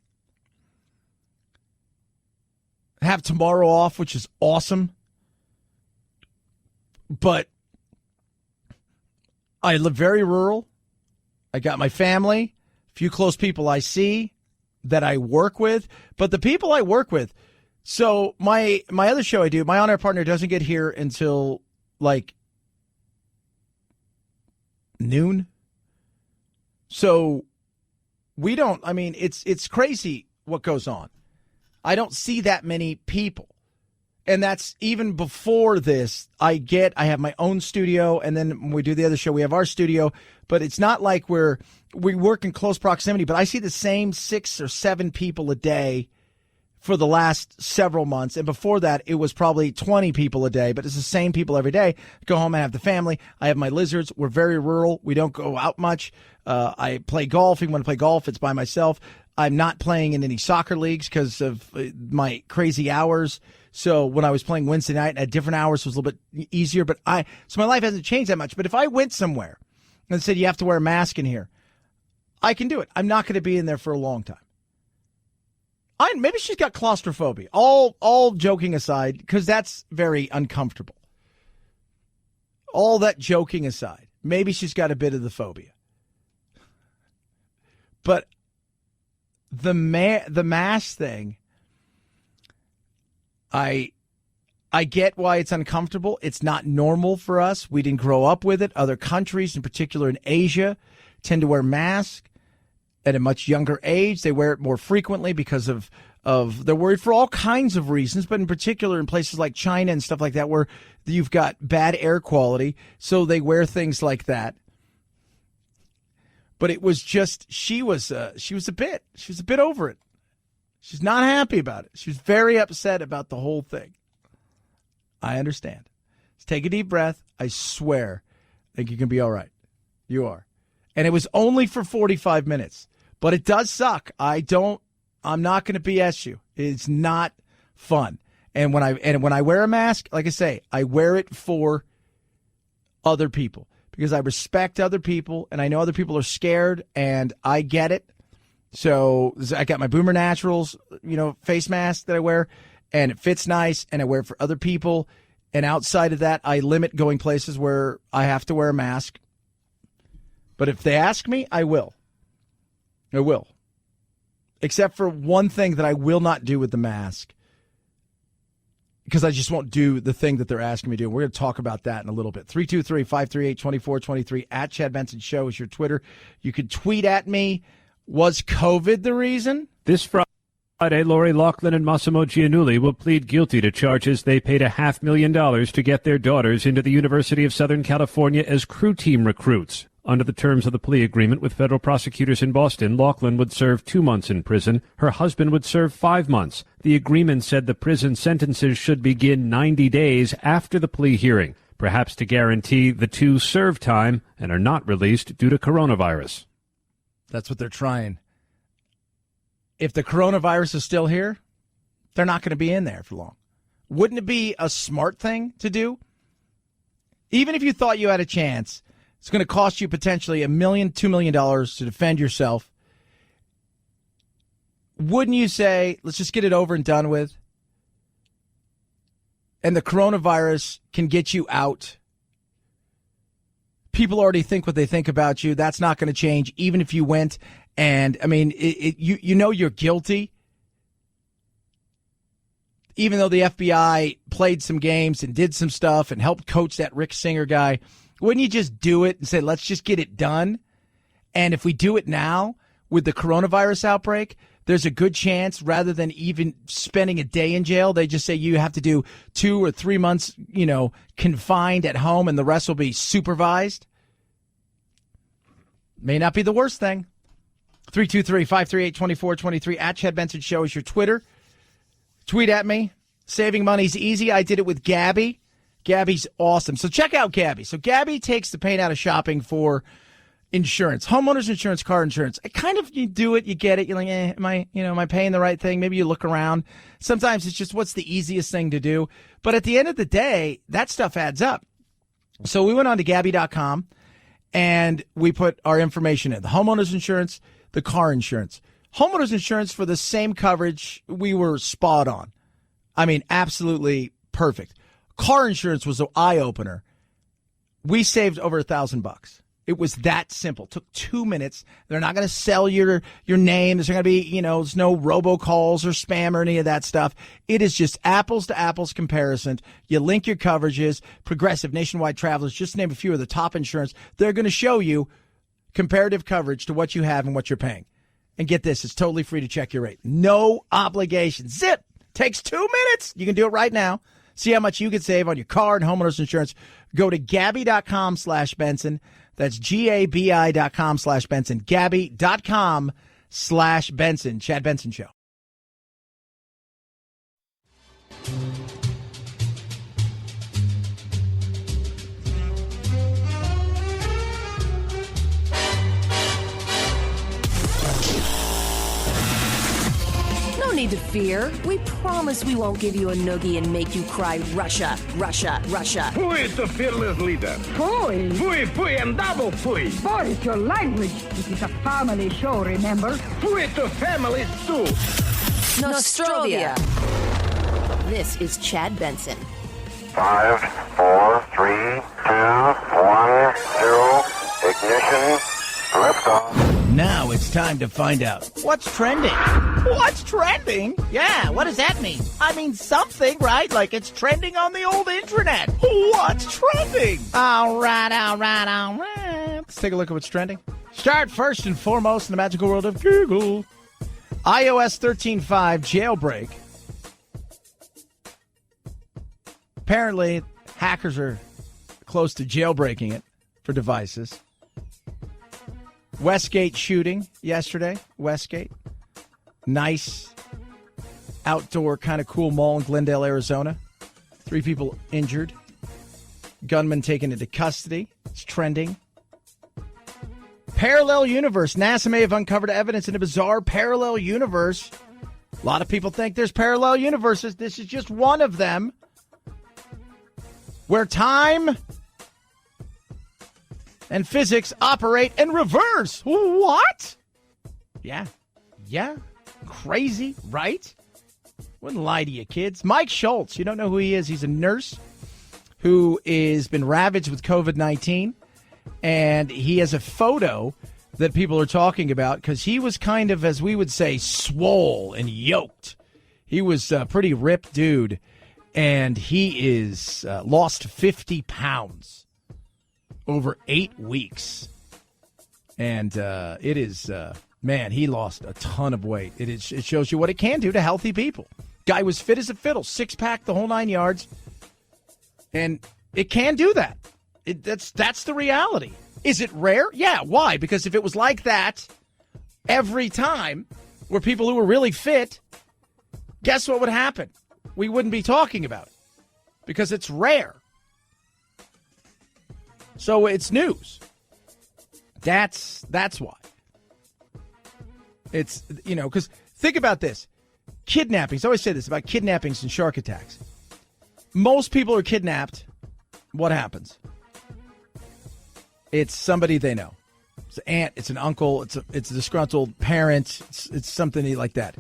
Have tomorrow off, which is awesome. But I live very rural. I got my family, a few close people I see that I work with. But the people I work with, so my other show I do, my on-air partner doesn't get here until like noon. So we don't, it's crazy what goes on. I don't see that many people. And that's even before this. I have my own studio, and then when we do the other show, we have our studio. But it's not like we work in close proximity. But I see the same 6 or 7 people a day for the last several months. And before that, it was probably 20 people a day, but it's the same people every day. Go home and have the family. I have my lizards. We're very rural. We don't go out much. I play golf. Even when I play golf, it's by myself. I'm not playing in any soccer leagues because of my crazy hours. So when I was playing Wednesday night at different hours, it was a little bit easier. So my life hasn't changed that much. But if I went somewhere and said you have to wear a mask in here, I can do it. I'm not going to be in there for a long time. Maybe she's got claustrophobia. All joking aside, because that's very uncomfortable. All that joking aside, maybe she's got a bit of the phobia. But the mask thing, I get why it's uncomfortable. It's not normal for us. We didn't grow up with it. Other countries, in particular in Asia, tend to wear masks at a much younger age. They wear it more frequently because of they're worried for all kinds of reasons, but in particular in places like China and stuff like that where you've got bad air quality, so they wear things like that. But it was just she was a bit over it. She's not happy about it. She's very upset about the whole thing. I understand. Just take a deep breath. I swear, I think you can be all right. You are. And it was only for 45 minutes. But it does suck. I'm not going to BS you. It's not fun. And when I wear a mask, like I say, I wear it for other people because I respect other people and I know other people are scared and I get it. So I got my Boomer Naturals, face mask that I wear, and it fits nice, and I wear it for other people. And outside of that, I limit going places where I have to wear a mask. But if they ask me, I will. I will. Except for one thing that I will not do with the mask, because I just won't do the thing that they're asking me to do. We're going to talk about that in a little bit. 323-538-2423 at Chad Benson Show is your Twitter. You could tweet at me. Was COVID the reason? This Friday, Lori Laughlin and Massimo Giannulli will plead guilty to charges they paid $500,000 to get their daughters into the University of Southern California as crew team recruits. Under the terms of the plea agreement with federal prosecutors in Boston, Laughlin would serve 2 months in prison. Her husband would serve 5 months. The agreement said the prison sentences should begin 90 days after the plea hearing, perhaps to guarantee the two serve time and are not released due to coronavirus. That's what they're trying. If the coronavirus is still here, they're not going to be in there for long. Wouldn't it be a smart thing to do? Even if you thought you had a chance, it's going to cost you potentially $1 million, $2 million to defend yourself. Wouldn't you say, let's just get it over and done with? And the coronavirus can get you out. People already think what they think about you. That's not going to change, even if you went. And, you know you're guilty. Even though the FBI played some games and did some stuff and helped coach that Rick Singer guy, wouldn't you just do it and say, let's just get it done? And if we do it now with the coronavirus outbreak, there's a good chance rather than even spending a day in jail, they just say you have to do 2 or 3 months, confined at home and the rest will be supervised. May not be the worst thing. 323-538-2423 at Chad Benson Show is your Twitter. Tweet at me. Saving money's easy. I did it with Gabby. Gabby's awesome. So check out Gabby. So Gabby takes the pain out of shopping for insurance, homeowners insurance, car insurance. You do it, you get it. You're like, am I paying the right thing? Maybe you look around. Sometimes it's just what's the easiest thing to do. But at the end of the day, that stuff adds up. So we went on to Gabby.com and we put our information in. The homeowners insurance, the car insurance. Homeowners insurance for the same coverage, we were spot on. Absolutely perfect. Car insurance was an eye-opener. We saved over $1,000. It was that simple. Took 2 minutes. They're not going to sell your name. There's not going to be, there's no robocalls or spam or any of that stuff. It is just apples to apples comparison. You link your coverages. Progressive, Nationwide Travelers, just to name a few of the top insurance. They're going to show you comparative coverage to what you have and what you're paying. And get this, it's totally free to check your rate. No obligation. Zip. Takes 2 minutes. You can do it right now. See how much you can save on your car and homeowners insurance. Go to Gabby.com/Benson. That's GABI.com/Benson. Gabby.com/Benson. Chad Benson Show. No need to fear. We promise we won't give you a noogie and make you cry Russia, Russia, Russia. Who is the fearless leader? Pui. Pui, pui, and double pui. What is your language? This is a family show, remember? Pui to family too. Nostrovia. This is Chad Benson. 5, 4, 3, 2, 1, 0. Ignition. Liftoff. Now it's time to find out what's trending. What's trending? Yeah, what does that mean? I mean something, right? Like it's trending on the old internet. What's trending? All right. Let's take a look at what's trending. Start first and foremost in the magical world of Google. iOS 13.5 jailbreak. Apparently, hackers are close to jailbreaking it for devices. Westgate shooting yesterday. Westgate. Nice outdoor kind of cool mall in Glendale, Arizona. 3 people injured. Gunman taken into custody. It's trending. Parallel universe. NASA may have uncovered evidence in a bizarre parallel universe. A lot of people think there's parallel universes. This is just one of them. Where time and physics operate in reverse. What? Yeah. Crazy, right? Wouldn't lie to you, kids. Mike Schultz, you don't know who he is. He's a nurse who has been ravaged with COVID-19, and he has a photo that people are talking about because he was kind of, as we would say, swole and yoked. He was a pretty ripped dude, and he is lost 50 pounds over 8 weeks. And it is, man, he lost a ton of weight. It shows you what it can do to healthy people. Guy was fit as a fiddle, 6-pack, the whole 9 yards. And it can do that. That's the reality. Is it rare? Yeah. Why? Because if it was like that every time where people who were really fit, guess what would happen? We wouldn't be talking about it because it's rare. So it's news. That's why. It's, because think about this. Kidnappings. I always say this about kidnappings and shark attacks. Most people are kidnapped. What happens? It's somebody they know. It's an aunt. It's an uncle. It's a disgruntled parent. It's something like that.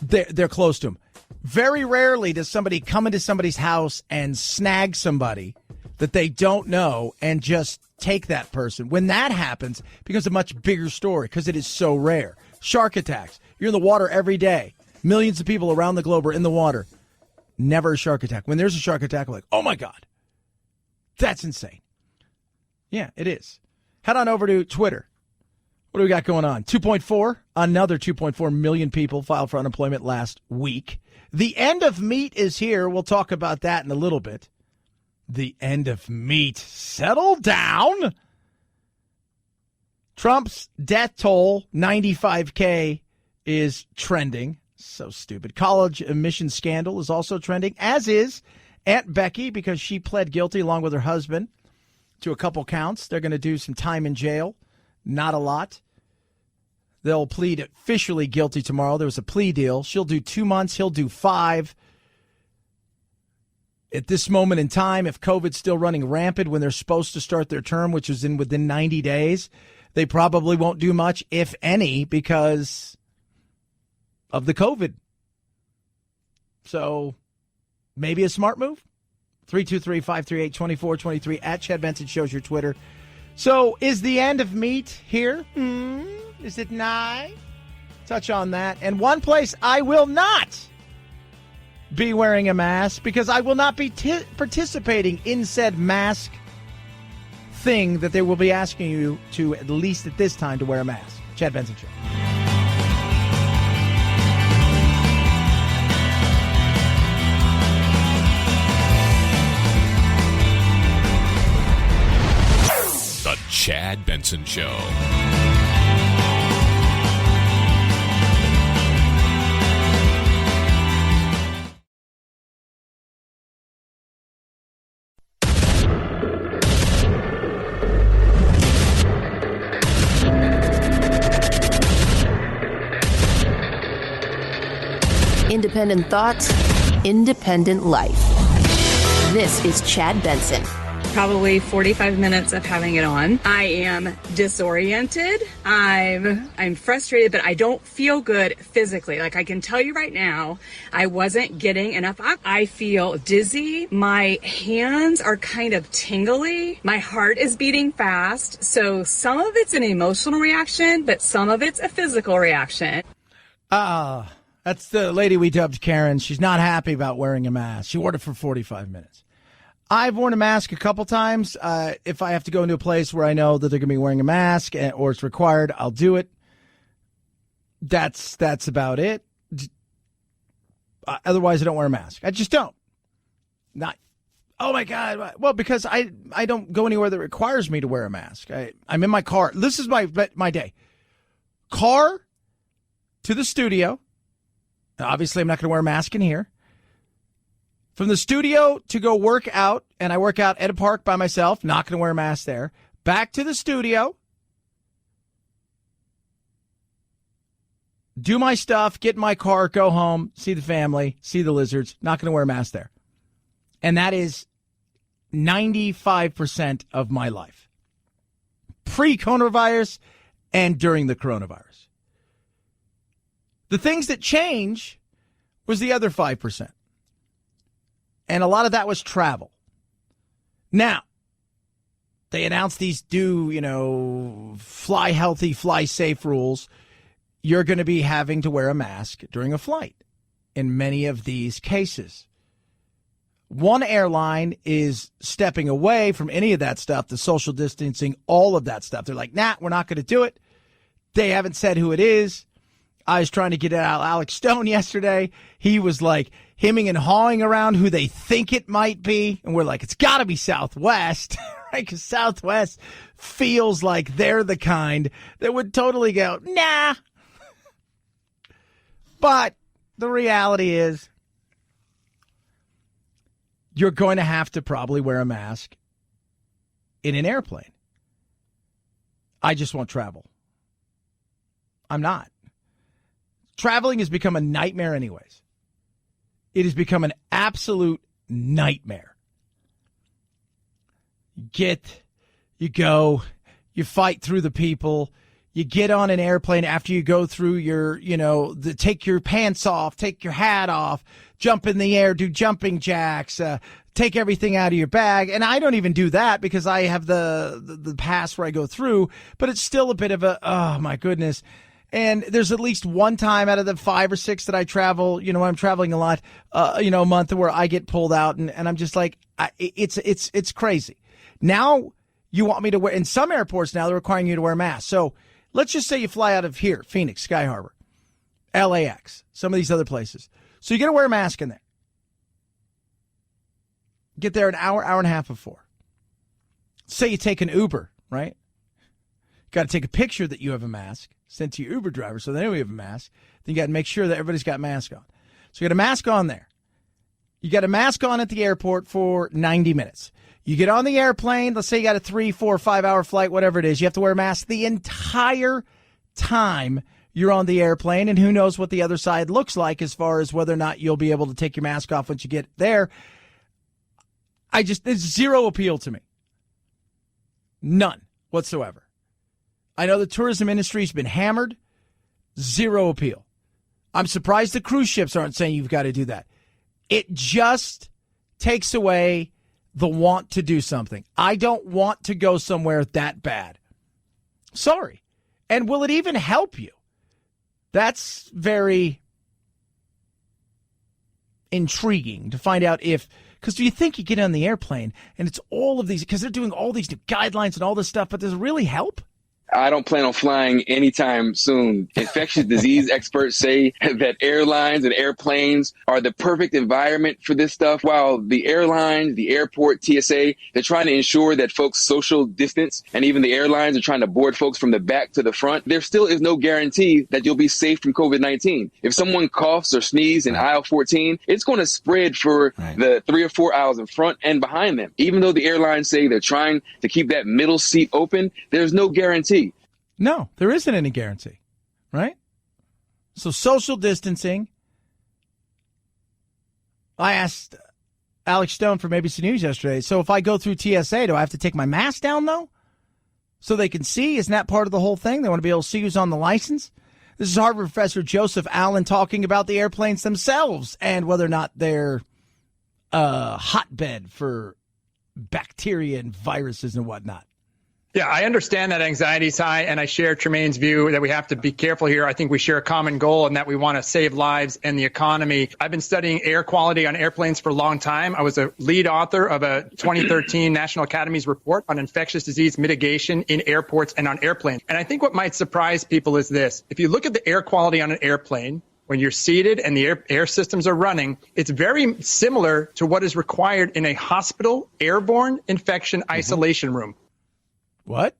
They're close to them. Very rarely does somebody come into somebody's house and snag somebody that they don't know and just take that person. When that happens, it becomes a much bigger story because it is so rare. Shark attacks. You're in the water every day. Millions of people around the globe are in the water. Never a shark attack. When there's a shark attack, we're like, oh my God, that's insane. Yeah, it is. Head on over to Twitter. What do we got going on? 2.4, another 2.4 million people filed for unemployment last week. The end of meat is here. We'll talk about that in a little bit. The end of meat. Settle down. Trump's death toll, 95K, is trending. So stupid. College admission scandal is also trending, as is Aunt Becky, because she pled guilty along with her husband to a couple counts. They're going to do some time in jail. Not a lot. They'll plead officially guilty tomorrow. There was a plea deal. She'll do 2 months. He'll do 5. At this moment in time, if COVID's still running rampant when they're supposed to start their term, which is within 90 days, they probably won't do much, if any, because of the COVID. So maybe a smart move. 323-538-2423 at Chad Benson shows your Twitter. So is the end of meat here? Is it nigh? Touch on that. And one place I will not be wearing a mask because I will not be participating in said mask thing that they will be asking you to, at least at this time, to wear a mask. Chad Benson Show. The Chad Benson Show. Independent thoughts, independent life. This is Chad Benson. Probably 45 minutes of having it on. I am disoriented. I'm frustrated, but I don't feel good physically. Like, I can tell you right now, I wasn't getting enough. I feel dizzy. My hands are kind of tingly. My heart is beating fast. So some of it's an emotional reaction, but some of it's a physical reaction. That's the lady we dubbed Karen. She's not happy about wearing a mask. She wore it for 45 minutes. I've worn a mask a couple times. If I have to go into a place where I know that they're going to be wearing a mask or it's required, I'll do it. That's about it. Otherwise, I don't wear a mask. I just don't. Not. Oh my God. Well, because I don't go anywhere that requires me to wear a mask. I'm in my car. This is my day. Car to the studio. Obviously, I'm not going to wear a mask in here. From the studio to go work out, and I work out at a park by myself, not going to wear a mask there. Back to the studio, do my stuff, get in my car, go home, see the family, see the lizards, not going to wear a mask there. And that is 95% of my life. Pre-coronavirus and during the coronavirus. The things that change was the other 5%. And a lot of that was travel. Now, they announced these fly healthy, fly safe rules. You're going to be having to wear a mask during a flight in many of these cases. One airline is stepping away from any of that stuff, the social distancing, all of that stuff. They're like, nah, we're not going to do it. They haven't said who it is. I was trying to get out Alex Stone yesterday. He was like hemming and hawing around who they think it might be. And we're like, it's got to be Southwest, right? Because Southwest feels like they're the kind that would totally go, nah. But the reality is you're going to have to probably wear a mask in an airplane. I just won't travel. I'm not. Traveling has become a nightmare anyways. It has become an absolute nightmare. You go, you fight through the people, you get on an airplane after you go through your, take your pants off, take your hat off, jump in the air, do jumping jacks, take everything out of your bag. And I don't even do that because I have the pass where I go through, but it's still a bit of a, oh my goodness. And there's at least one time out of the 5 or 6 that I travel, when I'm traveling a lot, a month where I get pulled out and I'm just like, it's crazy. Now you want me to wear, in some airports now they're requiring you to wear a mask. So let's just say you fly out of here, Phoenix, Sky Harbor, LAX, some of these other places. So you got to wear a mask in there. Get there an hour and a half before. Say you take an Uber, right? Got to take a picture that you have a mask. Sent to your Uber driver so they know you have a mask. Then you got to make sure that everybody's got a mask on. So you got a mask on there. You got a mask on at the airport for 90 minutes. You get on the airplane. Let's say you got a 3, 4, 5 hour flight, whatever it is. You have to wear a mask the entire time you're on the airplane. And who knows what the other side looks like as far as whether or not you'll be able to take your mask off once you get there. There's zero appeal to me. None whatsoever. I know the tourism industry's been hammered. Zero appeal. I'm surprised the cruise ships aren't saying you've got to do that. It just takes away the want to do something. I don't want to go somewhere that bad. Sorry. And will it even help you? That's very intriguing to find out because do you think you get on the airplane and it's all of these, because they're doing all these new guidelines and all this stuff, but does it really help? I don't plan on flying anytime soon. Infectious disease experts say that airlines and airplanes are the perfect environment for this stuff. While the airlines, the airport, TSA, they're trying to ensure that folks social distance, and even the airlines are trying to board folks from the back to the front. There still is no guarantee that you'll be safe from COVID-19. If someone coughs or sneezes in aisle 14, it's going to spread for the 3 or 4 aisles in front and behind them. Even though the airlines say they're trying to keep that middle seat open, there's no guarantee. No, there isn't any guarantee, right? So social distancing, I asked Alex Stone from ABC News yesterday, so if I go through TSA, do I have to take my mask down, though? So they can see? Isn't that part of the whole thing? They want to be able to see who's on the license? This is Harvard professor Joseph Allen talking about the airplanes themselves and whether or not they're a hotbed for bacteria and viruses and whatnot. Yeah, I understand that anxiety is high, and I share Tremaine's view that we have to be careful here. I think we share a common goal in that we want to save lives and the economy. I've been studying air quality on airplanes for a long time. I was a lead author of a 2013 National Academy's report on infectious disease mitigation in airports and on airplanes. And I think what might surprise people is this. If you look at the air quality on an airplane, when you're seated and the air systems are running, it's very similar to what is required in a hospital airborne infection isolation room. What?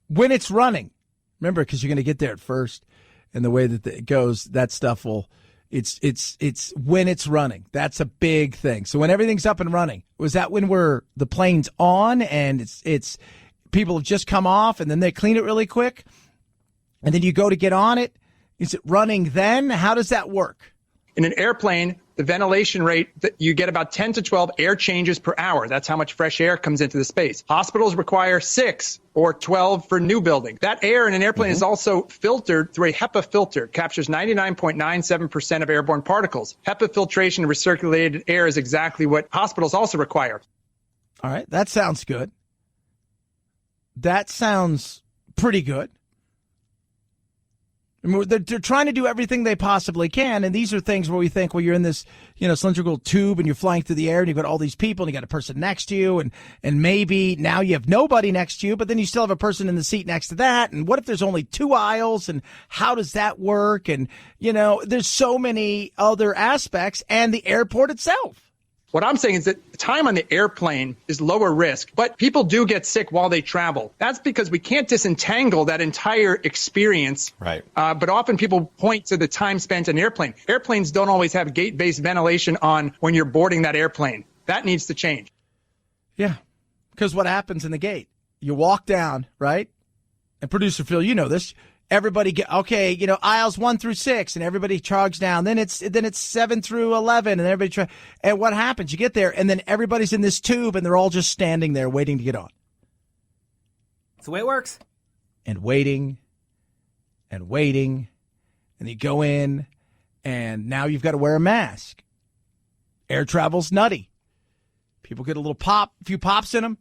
When it's running. Remember, because you're going to get there at first, and the way that it goes, that stuff will, it's when it's running. That's a big thing. So when everything's up and running, was that when the plane's on and it's people have just come off and then they clean it really quick and then you go to get on it? Is it running then? How does that work? In an airplane, the ventilation rate, you get about 10 to 12 air changes per hour. That's how much fresh air comes into the space. Hospitals require 6 or 12 for new building. That air in an airplane is also filtered through a HEPA filter. It captures 99.97% of airborne particles. HEPA filtration of recirculated air is exactly what hospitals also require. All right, that sounds good. That sounds pretty good. I mean, they're trying to do everything they possibly can, and these are things where we think, well, you're in this, cylindrical tube, and you're flying through the air, and you've got all these people, and you got a person next to you, and maybe now you have nobody next to you, but then you still have a person in the seat next to that, and what if there's only 2 aisles, and how does that work? And, there's so many other aspects, and the airport itself. What I'm saying is that time on the airplane is lower risk, but people do get sick while they travel. That's because we can't disentangle that entire experience. Right. But often people point to the time spent on an airplane. Airplanes don't always have gate-based ventilation on when you're boarding that airplane. That needs to change. Yeah, because what happens in the gate? You walk down, right? And producer Phil, you know this. Everybody aisles 1 through 6, and everybody charges down. Then it's 7 through 11, and everybody and what happens? You get there, and then everybody's in this tube, and they're all just standing there waiting to get on. That's the way it works. And waiting, and you go in, and now you've got to wear a mask. Air travel's nutty. People get a few pops in them.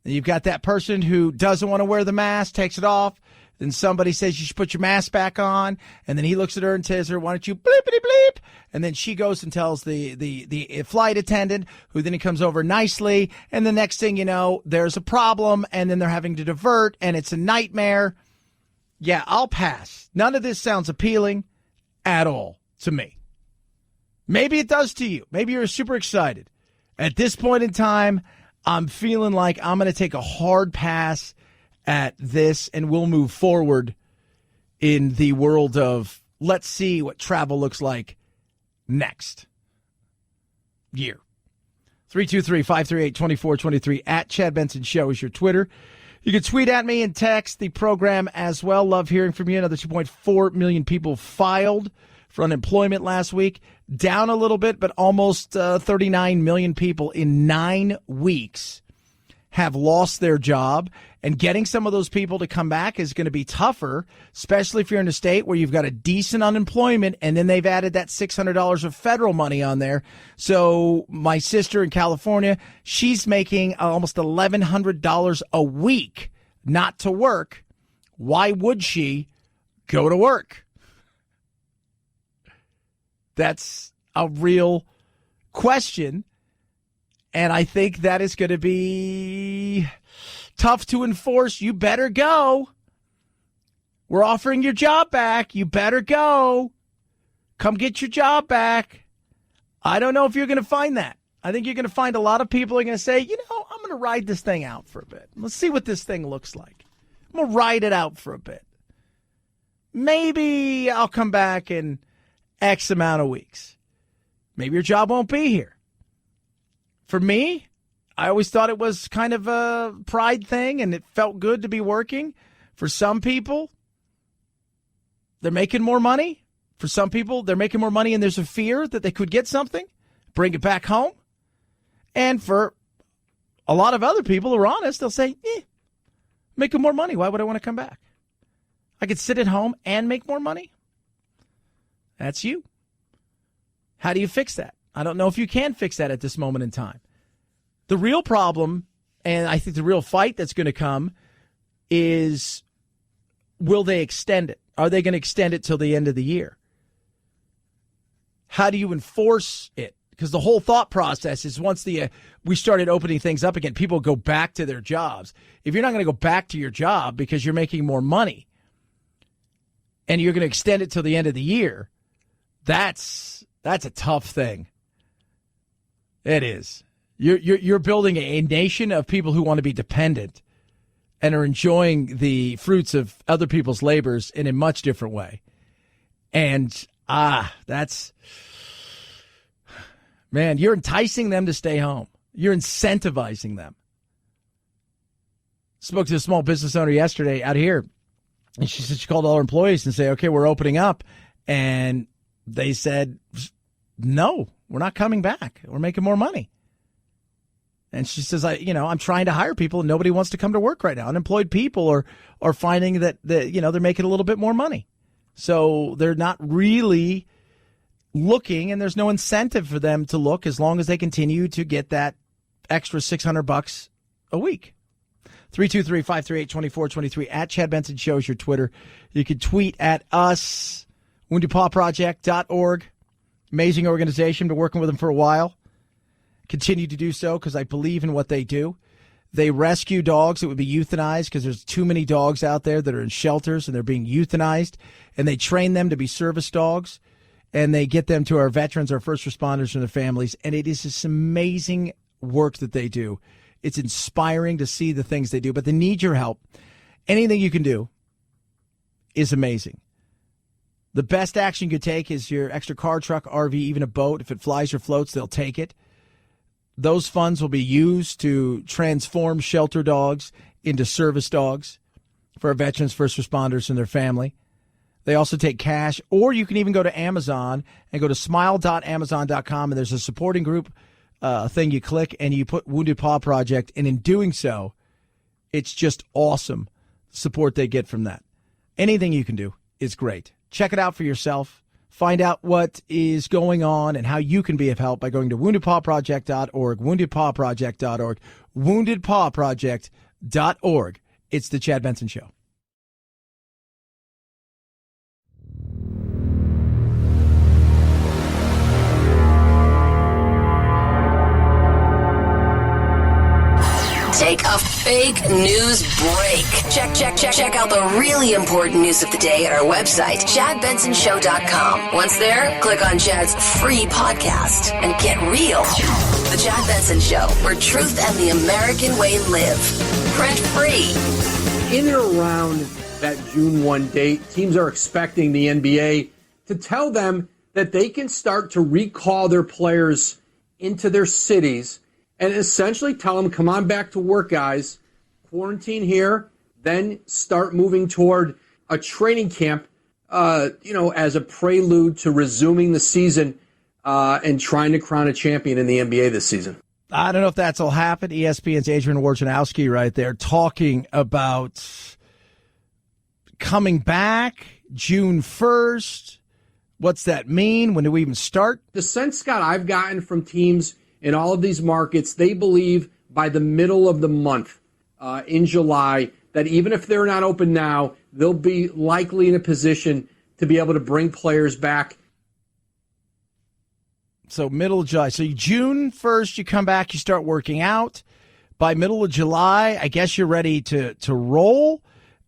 And you've got that person who doesn't want to wear the mask, takes it off. Then somebody says you should put your mask back on, and then he looks at her and says, "Why don't you bleepity bleep?" And then she goes and tells the flight attendant, who then he comes over nicely, and the next thing you know, there's a problem, and then they're having to divert, and it's a nightmare. Yeah, I'll pass. None of this sounds appealing at all to me. Maybe it does to you. Maybe you're super excited. At this point in time, I'm feeling like I'm going to take a hard pass at this, and we'll move forward in the world of let's see what travel looks like next year. 323-538-2423 at Chad Benson Show is your Twitter. You can tweet at me and text the program as well. Love hearing from you. Another 2.4 million people filed for unemployment last week. Down a little bit, but almost 39 million people in 9 weeks have lost their job, and getting some of those people to come back is going to be tougher, especially if you're in a state where you've got a decent unemployment, and then they've added that $600 of federal money on there. So my sister in California, she's making almost $1,100 a week not to work. Why would she go to work? That's a real question. And I think that is going to be tough to enforce. You better go. We're offering your job back. You better go. Come get your job back. I don't know if you're going to find that. I think you're going to find a lot of people are going to say, I'm going to ride this thing out for a bit. Let's see what this thing looks like. I'm going to ride it out for a bit. Maybe I'll come back in X amount of weeks. Maybe your job won't be here. For me, I always thought it was kind of a pride thing, and it felt good to be working. For some people, they're making more money. For some people, they're making more money, and there's a fear that they could get something. bring it back home. And for a lot of other people who are honest, they'll say, making more money. Why would I want to come back? I could sit at home and make more money. That's you. How do you fix that? I don't know if you can fix that at this moment in time. The real problem, and I think the real fight that's going to come, is will they extend it? Are they going to extend it till the end of the year? How do you enforce it? Because the whole thought process is once we started opening things up again, people go back to their jobs. If you're not going to go back to your job because you're making more money and you're going to extend it till the end of the year, that's a tough thing. It is. You're building a nation of people who want to be dependent and are enjoying the fruits of other people's labors in a much different way. And man, you're enticing them to stay home. You're incentivizing them. Spoke to a small business owner yesterday out here, and she said she called all her employees and said, okay, we're opening up. And they said, no, we're not coming back. We're making more money. And she says, I'm trying to hire people and nobody wants to come to work right now. Unemployed people are finding that they're making a little bit more money. So they're not really looking, and there's no incentive for them to look as long as they continue to get that extra $600 a week. 323-538-2423 at Chad Benson Show is your Twitter. You can tweet at us, woundedpawproject.org. Amazing organization. Been working with them for a while. Continue to do so because I believe in what they do. They rescue dogs that would be euthanized because there's too many dogs out there that are in shelters and they're being euthanized. And they train them to be service dogs. And they get them to our veterans, our first responders, and their families. And it is this amazing work that they do. It's inspiring to see the things they do. But they need your help. Anything you can do is amazing. The best action you could take is your extra car, truck, RV, even a boat. If it flies or floats, they'll take it. Those funds will be used to transform shelter dogs into service dogs for our veterans, first responders, and their family. They also take cash, or you can even go to Amazon and go to smile.amazon.com, and there's a supporting group thing you click, and you put Wounded Paw Project, and in doing so, it's just awesome support they get from that. Anything you can do is great. Check it out for yourself. Find out what is going on and how you can be of help by going to woundedpawproject.org, woundedpawproject.org, woundedpawproject.org. It's the Chad Benson Show. Take a fake news break. Check out the really important news of the day at our website, ChadBensonShow.com. Once there, click on Chad's free podcast and get real. The Chad Benson Show, where truth and the American way live. Print free. In and around that June 1 date, teams are expecting the NBA to tell them that they can start to recall their players into their cities and essentially tell them, come on back to work, guys. Quarantine here, then start moving toward a training camp, as a prelude to resuming the season and trying to crown a champion in the NBA this season. I don't know if that's all happened. ESPN's Adrian Wojnarowski right there talking about coming back June 1st. What's that mean? When do we even start? The sense, Scott, I've gotten from teams in all of these markets, they believe by the middle of the month in July that even if they're not open now, they'll be likely in a position to be able to bring players back. So middle of July. So June 1st, you come back, you start working out. By middle of July, I guess you're ready to roll.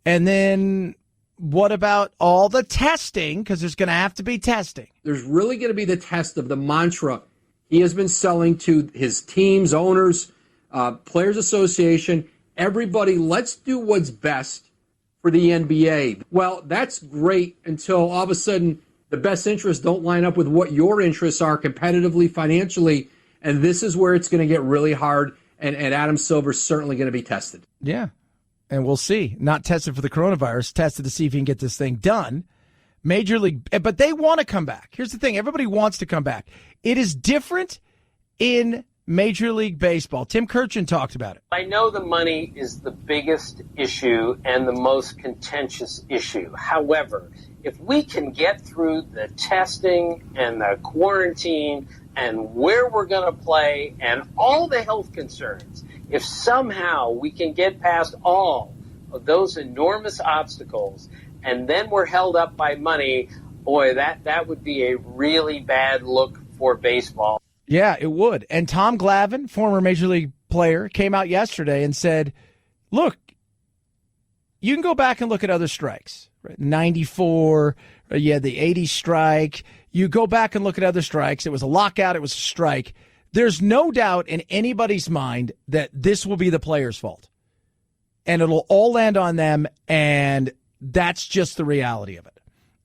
And then what about all the testing? Because there's going to have to be testing. There's really going to be the test of the mantra he has been selling to his teams, owners, Players Association, everybody. Let's do what's best for the NBA. Well, that's great until all of a sudden the best interests don't line up with what your interests are competitively, financially, and this is where it's going to get really hard, and Adam Silver's certainly going to be tested. Yeah, and we'll see. Not tested for the coronavirus, tested to see if he can get this thing done. Major League, but they want to come back. Here's the thing. Everybody wants to come back. It is different in Major League Baseball. Tim Kirchin talked about it. I know the money is the biggest issue and the most contentious issue. However, if we can get through the testing and the quarantine and where we're going to play and all the health concerns, if somehow we can get past all of those enormous obstacles and then we're held up by money, boy, that would be a really bad look for baseball. Yeah, it would. And Tom Glavine, former Major League player, came out yesterday and said, look, you can go back and look at other strikes. Right? 94, you had the 80 strike. You go back and look at other strikes. It was a lockout. It was a strike. There's no doubt in anybody's mind that this will be the players' fault. And it'll all land on them, and that's just the reality of it.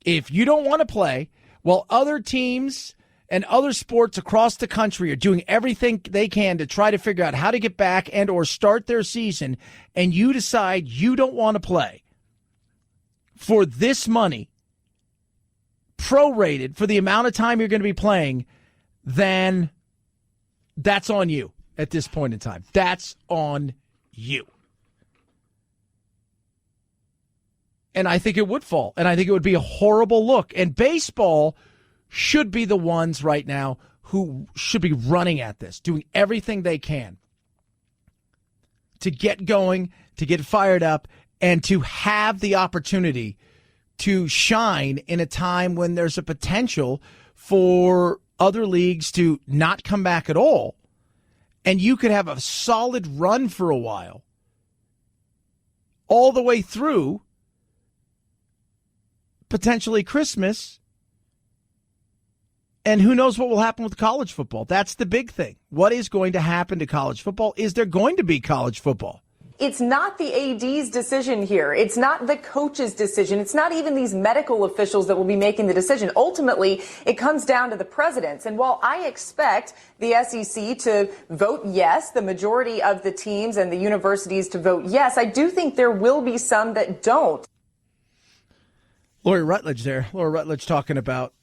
If you don't want to play, while other teams and other sports across the country are doing everything they can to try to figure out how to get back and or start their season, and you decide you don't want to play for this money, prorated for the amount of time you're going to be playing, then that's on you at this point in time. That's on you. And I think it would fall. And I think it would be a horrible look. And baseball should be the ones right now who should be running at this, doing everything they can to get going, to get fired up, and to have the opportunity to shine in a time when there's a potential for other leagues to not come back at all. And you could have a solid run for a while, all the way through potentially Christmas. And who knows what will happen with college football? That's the big thing. What is going to happen to college football? Is there going to be college football? It's not the AD's decision here. It's not the coach's decision. It's not even these medical officials that will be making the decision. Ultimately, it comes down to the presidents. And while I expect the SEC to vote yes, the majority of the teams and the universities to vote yes, I do think there will be some that don't. Lori Rutledge there. Laura Rutledge talking about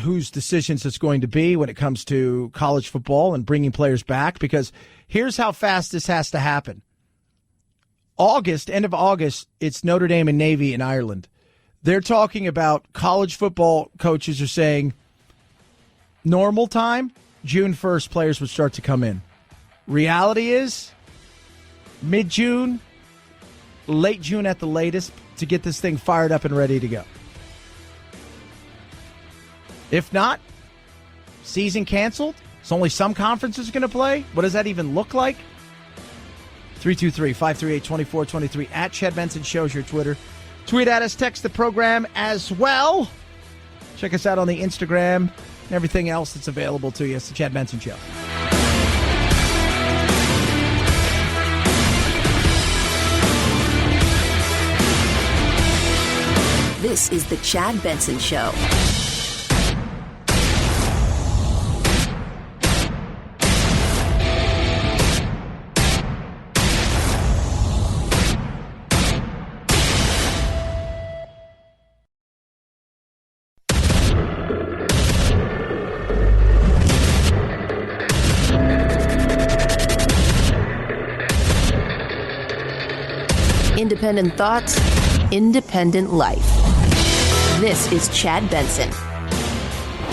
whose decisions it's going to be when it comes to college football and bringing players back, because here's how fast this has to happen. End of August, it's Notre Dame and Navy in Ireland. They're talking about college football coaches are saying normal time, June 1st, players would start to come in. Reality is mid-June, late June at the latest to get this thing fired up and ready to go. If not, season canceled. It's only some conferences going to play. What does that even look like? 323-538-2423 at Chad Benson Show's your Twitter. Tweet at us, text the program as well. Check us out on the Instagram and everything else that's available to you. It's the Chad Benson Show. This is the Chad Benson Show. Independent thoughts, independent life. This is Chad Benson.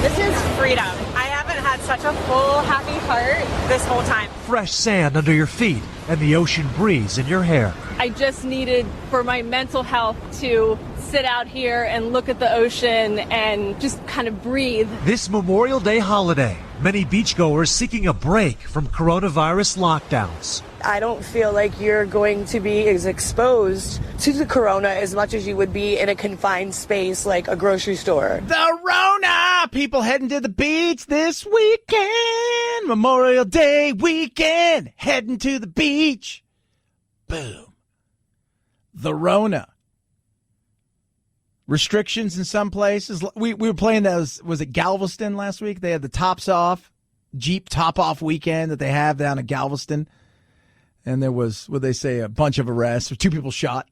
This is freedom. I haven't had such a full, happy heart this whole time. Fresh sand under your feet and the ocean breeze in your hair. I just needed, for my mental health, to sit out here and look at the ocean and just kind of breathe. This Memorial Day holiday, many beachgoers seeking a break from coronavirus lockdowns. I don't feel like you're going to be as exposed to the corona as much as you would be in a confined space like a grocery store. The Rona! People heading to the beach this weekend. Memorial Day weekend. Heading to the beach. Boom. The Rona. Restrictions in some places. We were playing those, was it Galveston last week? They had the tops off, Jeep top off weekend that they have down in Galveston. And there was, what they say, a bunch of arrests. 2 people shot.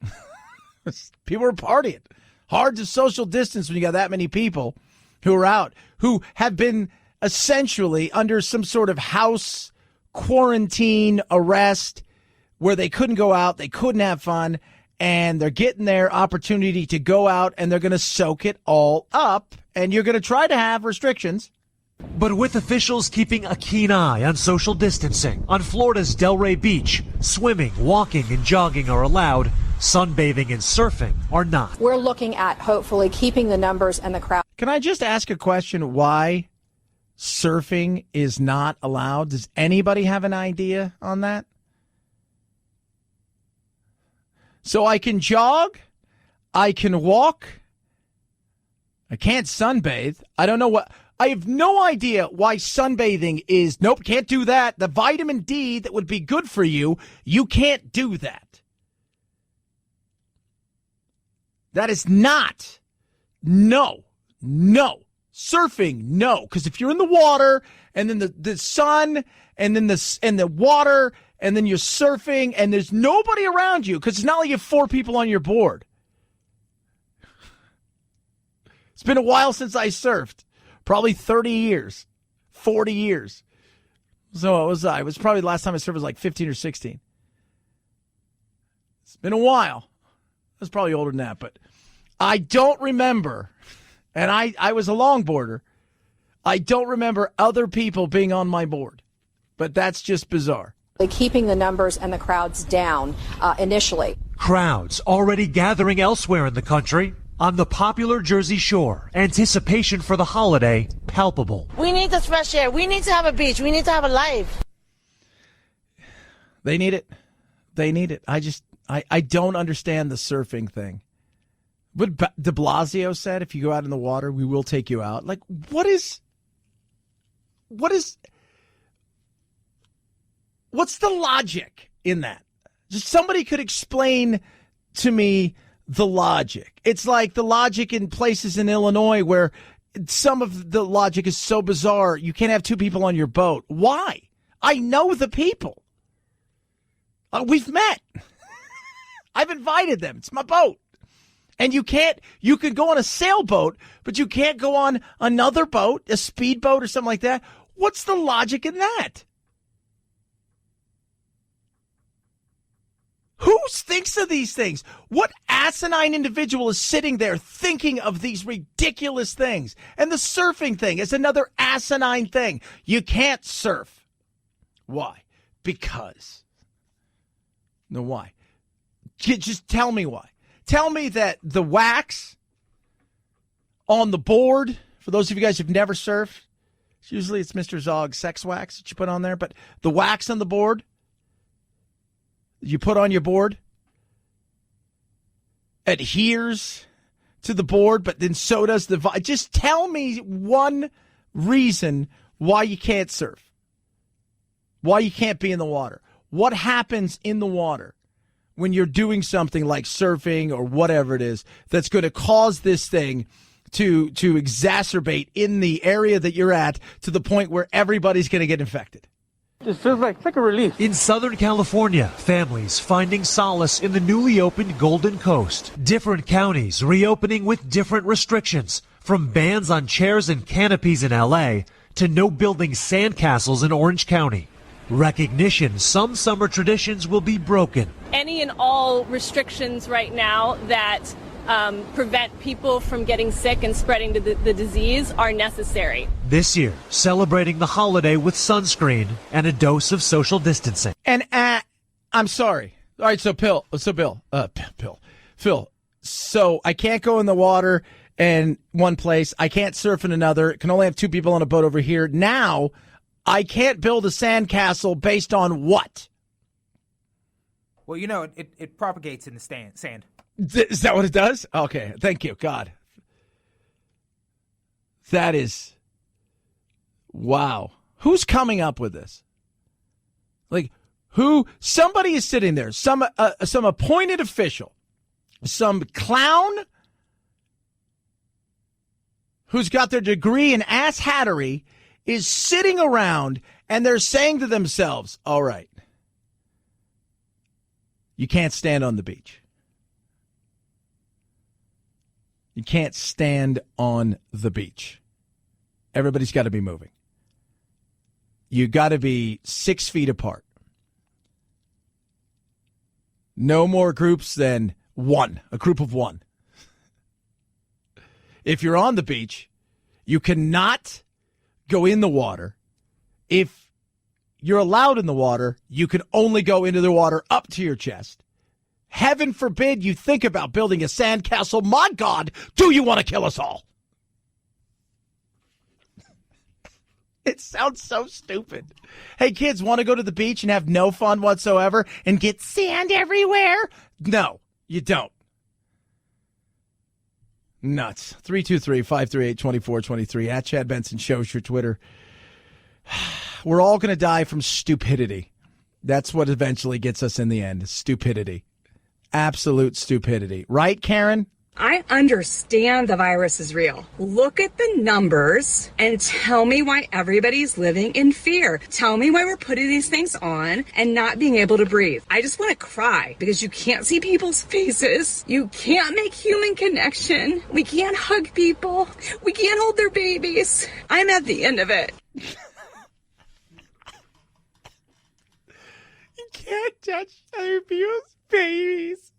People were partying. Hard to social distance when you got that many people who are out, who have been essentially under some sort of house quarantine arrest where they couldn't go out, they couldn't have fun, and they're getting their opportunity to go out and they're going to soak it all up. And you're going to try to have restrictions. But with officials keeping a keen eye on social distancing, on Florida's Delray Beach, swimming, walking, and jogging are allowed. Sunbathing and surfing are not. We're looking at hopefully keeping the numbers and the crowd. Can I just ask a question? Why surfing is not allowed? Does anybody have an idea on that? So I can jog, I can walk, I can't sunbathe. I don't know what. I have no idea why sunbathing is. Nope, can't do that. The vitamin D that would be good for you, you can't do that. That is not. No. Surfing, no. Because if you're in the water and then the sun and then the water and then you're surfing and there's nobody around you, because it's not like you have 4 people on your board. It's been a while since I surfed. Probably 30 years, 40 years. So it was probably the last time I surfed was like 15 or 16. It's been a while. I was probably older than that, but I don't remember, and I was a longboarder, I don't remember other people being on my board, but that's just bizarre. Keeping the numbers and the crowds down initially. Crowds already gathering elsewhere in the country. On the popular Jersey Shore, anticipation for the holiday palpable. We need this fresh air. We need to have a beach. We need to have a life. They need it. They need it. I don't understand the surfing thing. What de Blasio said, if you go out in the water, we will take you out. Like, what's the logic in that? Just somebody could explain to me the logic. It's like the logic in places in Illinois where some of the logic is so bizarre. You can't have 2 people on your boat. Why? I know the people. We've met. I've invited them. It's my boat. And you can go on a sailboat, but you can't go on another boat, a speedboat or something like that. What's the logic in that? Who thinks of these things? What asinine individual is sitting there thinking of these ridiculous things? And the surfing thing is another asinine thing. You can't surf. Why? Because. No, why? Just tell me why. Tell me that the wax on the board, for those of you guys who've never surfed, usually it's Mr. Zog's sex wax that you put on there, but the wax on the board you put on your board adheres to the board, but then so does the... Just tell me one reason why you can't surf. Why you can't be in the water. What happens in the water when you're doing something like surfing or whatever it is that's going to cause this thing to exacerbate in the area that you're at to the point where everybody's going to get infected? It feels like a relief. In Southern California, families finding solace in the newly opened Golden Coast. Different counties reopening with different restrictions, from bans on chairs and canopies in L.A. to no building sandcastles in Orange County. Recognition some summer traditions will be broken. Any and all restrictions right now that prevent people from getting sick and spreading the disease are necessary. This year, celebrating the holiday with sunscreen and a dose of social distancing. And I'm sorry. All right, Phil, so I can't go in the water in one place. I can't surf in another. Can only have 2 people on a boat over here. Now, I can't build a sandcastle based on what? Well, it propagates in the sand. Is that what it does? Okay, thank you, God. That is, wow. Who's coming up with this? Like, who? Somebody is sitting there, some appointed official, some clown who's got their degree in ass hattery is sitting around and they're saying to themselves, all right, you can't stand on the beach. You can't stand on the beach. Everybody's got to be moving. you got to be 6 feet apart. No more groups than one, a group of one. If you're on the beach, you cannot go in the water. If you're allowed in the water, you can only go into the water up to your chest. Heaven forbid you think about building a sandcastle. My God, do you want to kill us all? It sounds so stupid. Hey, kids, want to go to the beach and have no fun whatsoever and get sand everywhere? No, you don't. Nuts. 323-538-2423. At Chad Benson Shows your Twitter. We're all going to die from stupidity. That's what eventually gets us in the end. Stupidity. Absolute stupidity. Right, Karen? I understand the virus is real. Look at the numbers and tell me why everybody's living in fear. Tell me why we're putting these things on and not being able to breathe. I just want to cry because you can't see people's faces. You can't make human connection. We can't hug people. We can't hold their babies. I'm at the end of it. You can't touch other people's babies.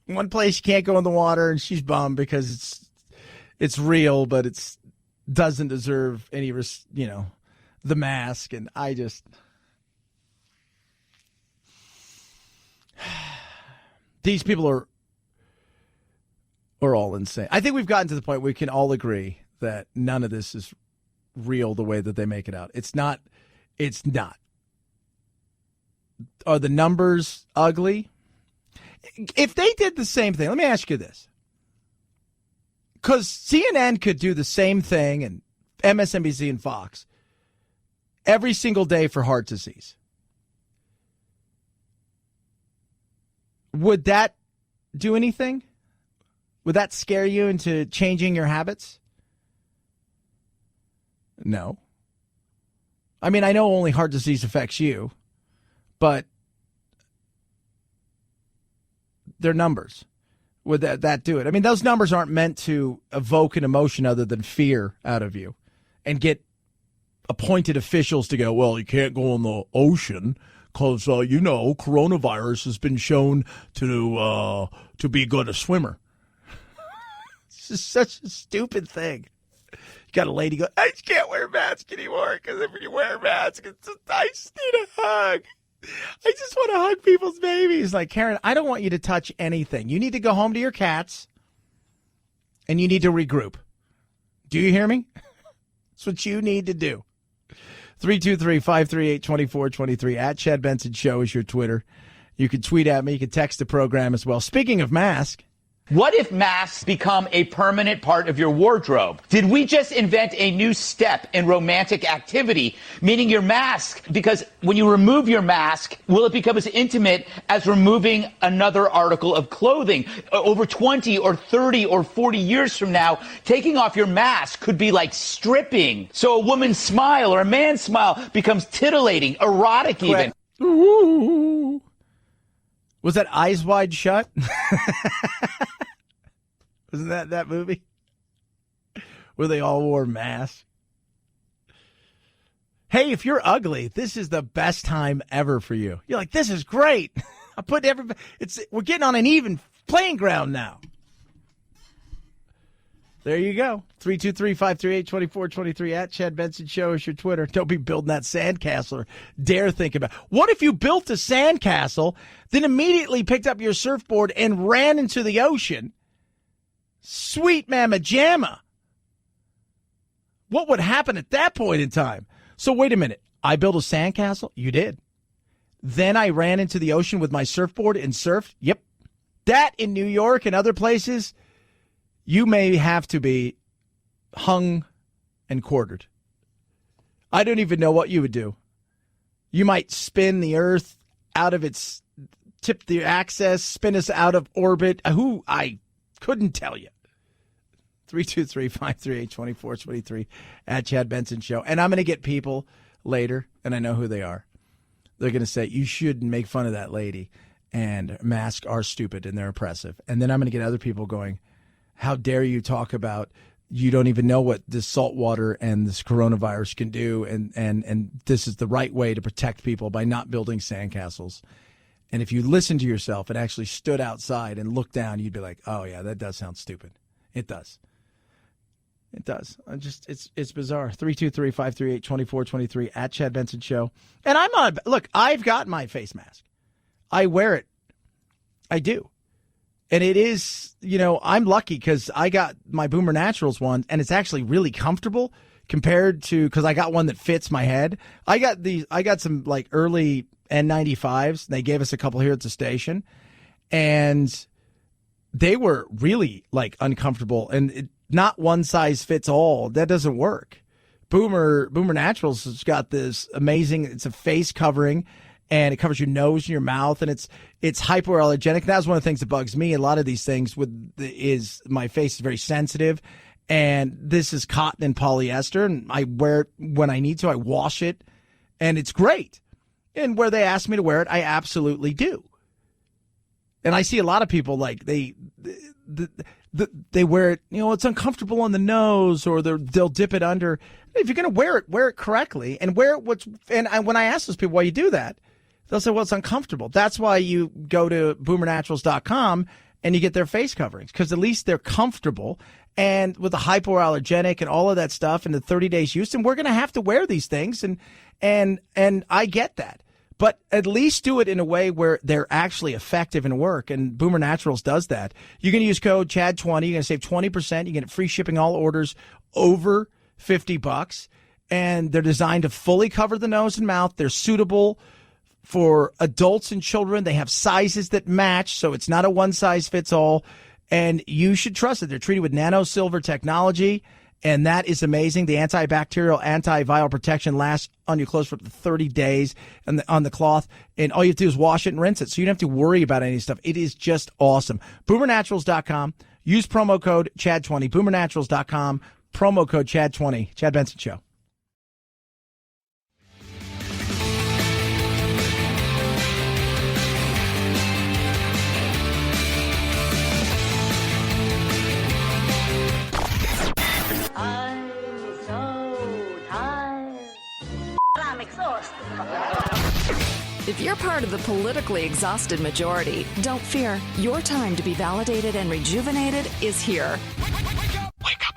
One place you can't go in the water, and she's bummed because it's real, but it doesn't deserve any, the mask. And I just, these people are all insane. I think we've gotten to the point where we can all agree that none of this is real the way that they make it out. It's not. It's not. Are the numbers ugly? If they did the same thing, let me ask you this. Because CNN could do the same thing, and MSNBC and Fox, every single day for heart disease. Would that do anything? Would that scare you into changing your habits? No. I mean, I know only heart disease affects you, but their numbers. Would that do it? I mean, those numbers aren't meant to evoke an emotion other than fear out of you and get appointed officials to go, well, you can't go in the ocean because, coronavirus has been shown to be good a swimmer. It's just such a stupid thing. You got a lady go, I just can't wear a mask anymore because if you wear a mask, I just need a hug. I just want to hug people's babies. Like, Karen, I don't want you to touch anything. You need to go home to your cats, and you need to regroup. Do you hear me? That's what you need to do. 323-538-2423. At Chad Benson Show is your Twitter. You can tweet at me. You can text the program as well. Speaking of mask. What if masks become a permanent part of your wardrobe? Did we just invent a new step in romantic activity, meaning your mask? Because when you remove your mask, will it become as intimate as removing another article of clothing? Over 20 or 30 or 40 years from now, taking off your mask could be like stripping. So a woman's smile or a man's smile becomes titillating, erotic even. Ooh. Was that Eyes Wide Shut? Wasn't that movie? Where they all wore masks. Hey, if you're ugly, this is the best time ever for you. You're like, this is great. I put everybody. We're getting on an even playing ground now. There you go. 323-538-2423. At Chad Benson Show is your Twitter. Don't be building that sandcastle or dare think about it. What if you built a sandcastle, then immediately picked up your surfboard and ran into the ocean? Sweet mamma jamma. What would happen at that point in time? So wait a minute. I built a sandcastle? You did. Then I ran into the ocean with my surfboard and surfed? Yep. That in New York and other places, you may have to be hung and quartered. I don't even know what you would do. You might spin the earth out of its tip, the axis, spin us out of orbit. I couldn't tell you. 323-538-2423 at Chad Benson Show. And I'm going to get people later, and I know who they are. They're going to say, you shouldn't make fun of that lady, and masks are stupid and they're oppressive. And then I'm going to get other people going, how dare you talk about you don't even know what this salt water and this coronavirus can do, and this is the right way to protect people by not building sandcastles. And if you listen to yourself and actually stood outside and looked down, you'd be like, oh, yeah, that does sound stupid. It does. It does. It's bizarre. 323-538-2423 at Chad Benson Show. And I'm not, look, I've got my face mask. I wear it. I do. And it is, I'm lucky because I got my Boomer Naturals one, and it's actually really comfortable compared to, because I got one that fits my head. I got some like early N95s. They gave us a couple here at the station, and they were really like uncomfortable, and not one size fits all. That doesn't work. Boomer Naturals has got this amazing, it's a face covering, and it covers your nose and your mouth, and it's hypoallergenic. That's one of the things that bugs me. A lot of these things is my face is very sensitive, and this is cotton and polyester, and I wear it when I need to. I wash it, and it's great. And where they ask me to wear it, I absolutely do. And I see a lot of people like they wear it, it's uncomfortable on the nose, or they'll dip it under. If you're going to wear it correctly, and wear it when I ask those people why you do that, they'll say, well, it's uncomfortable. That's why you go to boomernaturals.com and you get their face coverings, because at least they're comfortable, and with the hypoallergenic and all of that stuff and the 30 days use, and we're going to have to wear these things, and I get that. But at least do it in a way where they're actually effective and work, and Boomer Naturals does that. You can use code CHAD20. You're going to save 20%. You get free shipping all orders over $50, and they're designed to fully cover the nose and mouth. They're suitable for adults and children. They have sizes that match, so it's not a one-size-fits-all, and you should trust it. They're treated with nano-silver technology, and that is amazing. The antibacterial, antiviral protection lasts on your clothes for up to 30 days on the cloth. And all you have to do is wash it and rinse it. So you don't have to worry about any stuff. It is just awesome. BoomerNaturals.com. Use promo code CHAD20. BoomerNaturals.com. Promo code CHAD20. Chad Benson Show. If you're part of the politically exhausted majority, don't fear. Your time to be validated and rejuvenated is here. Wake up.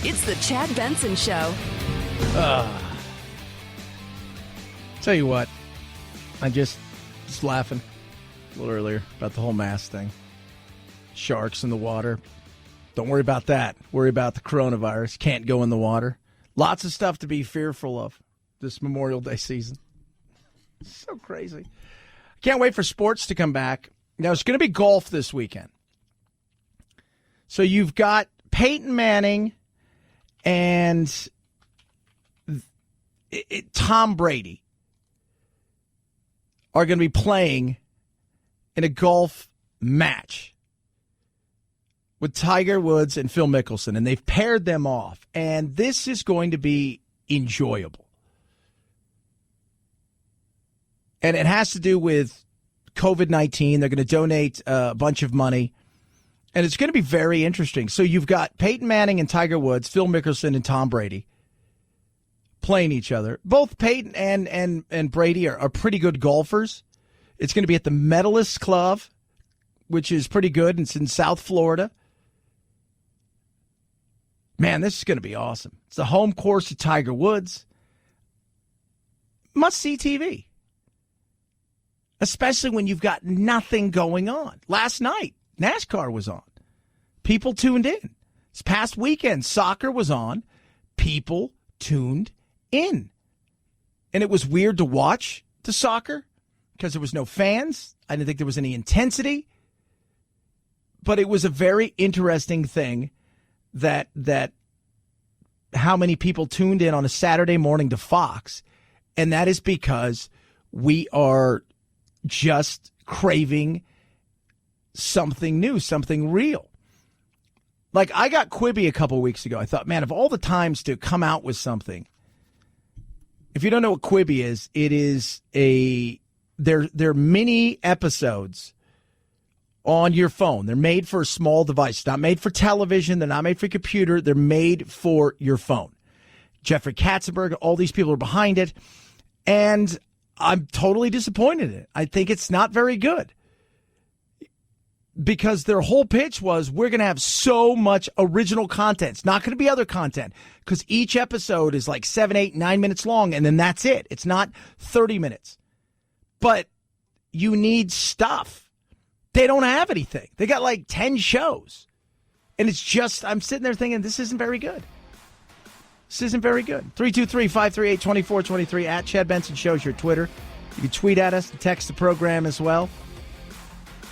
It's the Chad Benson Show. Tell you what, I just laughing a little earlier about the whole mask thing. Sharks in the water. Don't worry about that. Worry about the coronavirus. Can't go in the water. Lots of stuff to be fearful of this Memorial Day season. So crazy. Can't wait for sports to come back. Now, it's going to be golf this weekend. So you've got Peyton Manning and Tom Brady are going to be playing in a golf match with Tiger Woods and Phil Mickelson, and they've paired them off. And this is going to be enjoyable. And it has to do with COVID-19. They're going to donate a bunch of money. And it's going to be very interesting. So you've got Peyton Manning and Tiger Woods, Phil Mickelson and Tom Brady playing each other. Both Peyton and Brady are pretty good golfers. It's going to be at the Medalist Club, which is pretty good. It's in South Florida. Man, this is going to be awesome. It's the home course of Tiger Woods. Must-see TV. Especially when you've got nothing going on. Last night, NASCAR was on. People tuned in. This past weekend, soccer was on. People tuned in. And it was weird to watch the soccer because there was no fans. I didn't think there was any intensity. But it was a very interesting thing that how many people tuned in on a Saturday morning to Fox. And that is because we are just craving something new, something real. Like, I got Quibi a couple weeks ago. I thought, man, of all the times to come out with something, if you don't know what Quibi is, it is they're mini episodes on your phone. They're made for a small device. Not made for television. They're not made for computer. They're made for your phone. Jeffrey Katzenberg, all these people are behind it. And I'm totally disappointed in it. I think it's not very good. Because their whole pitch was, we're going to have so much original content. It's not going to be other content. Because each episode is like 7, 8, 9 minutes long, and then that's it. It's not 30 minutes. But you need stuff. They don't have anything. They got like 10 shows. And it's just, I'm sitting there thinking, this isn't very good. This isn't very good. 323-538-2423 at Chad Benson Show's your Twitter. You can tweet at us and text the program as well.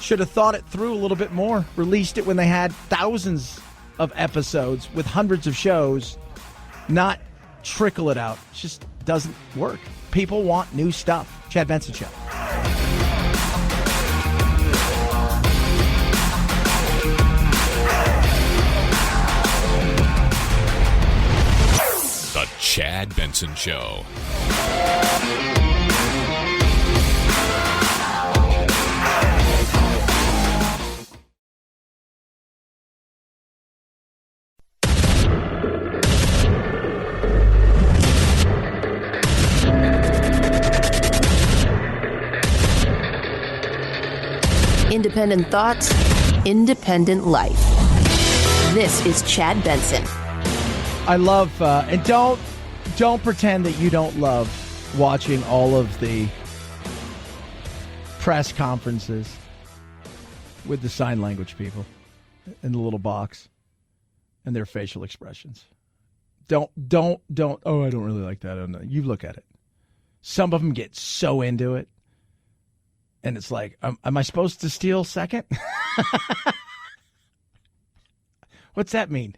Should have thought it through a little bit more. Released it when they had thousands of episodes with hundreds of shows. Not trickle it out. It just doesn't work. People want new stuff. Chad Benson Show. The Chad Benson Show. Independent thoughts, independent life. This is Chad Benson. I love, and don't pretend that you don't love watching all of the press conferences with the sign language people in the little box and their facial expressions. Don't. Oh, I don't really like that. You look at it. Some of them get so into it. And it's like, am I supposed to steal second? What's that mean?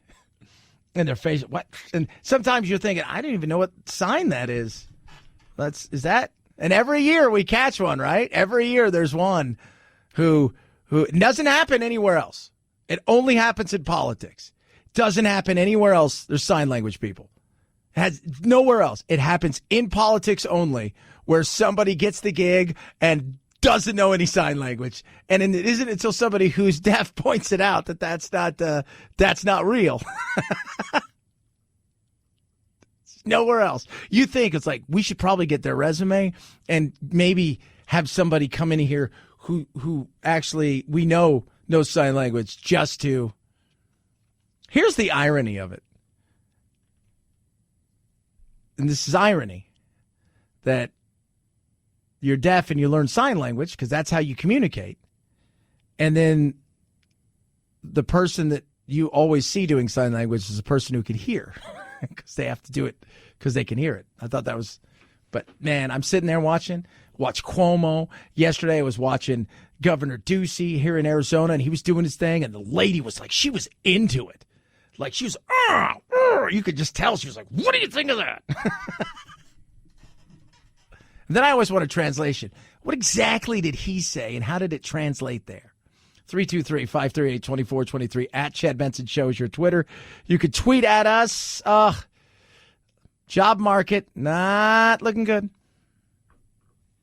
And their face, what? And sometimes you're thinking, I don't even know what sign that is. Is that? And every year we catch one, right? Every year there's one who it doesn't happen anywhere else. It only happens in politics. Doesn't happen anywhere else. There's sign language people. It has nowhere else. It happens in politics only, where somebody gets the gig and doesn't know any sign language. And it isn't until somebody who's deaf points it out that that's not real. Nowhere else. You think it's like, we should probably get their resume and maybe have somebody come in here who actually we know knows sign language just to. Here's the irony of it. And this is irony, that you're deaf and you learn sign language because that's how you communicate. And then the person that you always see doing sign language is a person who can hear because they have to do it because they can hear it. I thought that was, but man, I'm sitting there watch Cuomo. Yesterday I was watching Governor Ducey here in Arizona, and he was doing his thing, and the lady was like, she was into it. Like she was, you could just tell she was like, what do you think of that? Then I always want a translation. What exactly did he say, and how did it translate there? 323-538-2423 at Chad Benson Show is your Twitter. You could tweet at us. Job market, not looking good.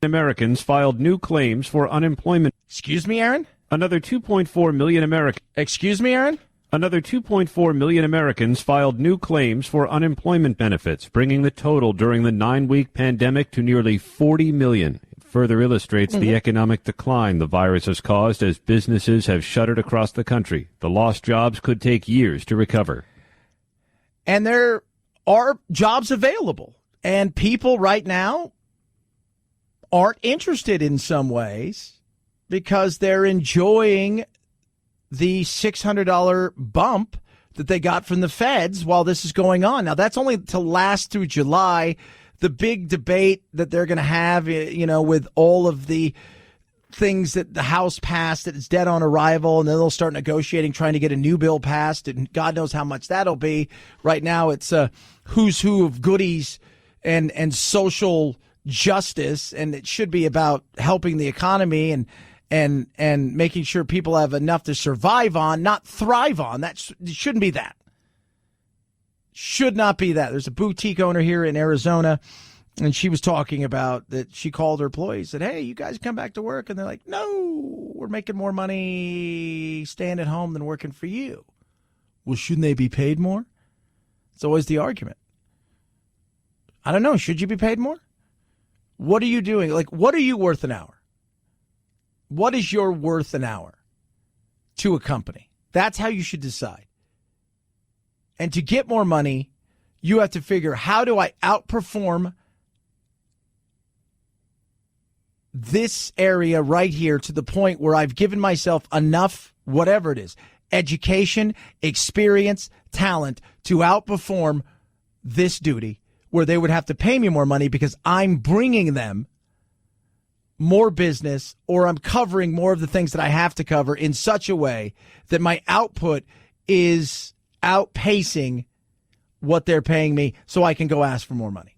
Americans filed new claims for unemployment. Excuse me, Aaron? Another 2.4 million Americans. Excuse me, Aaron? Another 2.4 million Americans filed new claims for unemployment benefits, bringing the total during the 9-week pandemic to nearly 40 million. It further illustrates the economic decline the virus has caused as businesses have shuttered across the country. The lost jobs could take years to recover. And there are jobs available. And people right now aren't interested in some ways because they're enjoying the $600 bump that they got from the feds while this is going on. Now, that's only to last through July. The big debate that they're going to have, with all of the things that the House passed that is dead on arrival, and then they'll start negotiating, trying to get a new bill passed, and God knows how much that'll be. Right now, it's a who's who of goodies and social justice, and it should be about helping the economy and making sure people have enough to survive on, not thrive on. It shouldn't be that. Should not be that. There's a boutique owner here in Arizona And she was talking about that she called her employees, said, hey, you guys come back to work. And they're like, no, we're making more money staying at home than working for you. Well, shouldn't they be paid more? It's always the argument. I don't know. Should you be paid more? What are you doing? Like, what are you worth an hour? What is your worth an hour to a company? That's how you should decide. And to get more money, you have to figure, how do I outperform this area right here to the point where I've given myself enough, whatever it is, education, experience, talent, to outperform this duty where they would have to pay me more money because I'm bringing them more business, or I'm covering more of the things that I have to cover in such a way that my output is outpacing what they're paying me, so I can go ask for more money.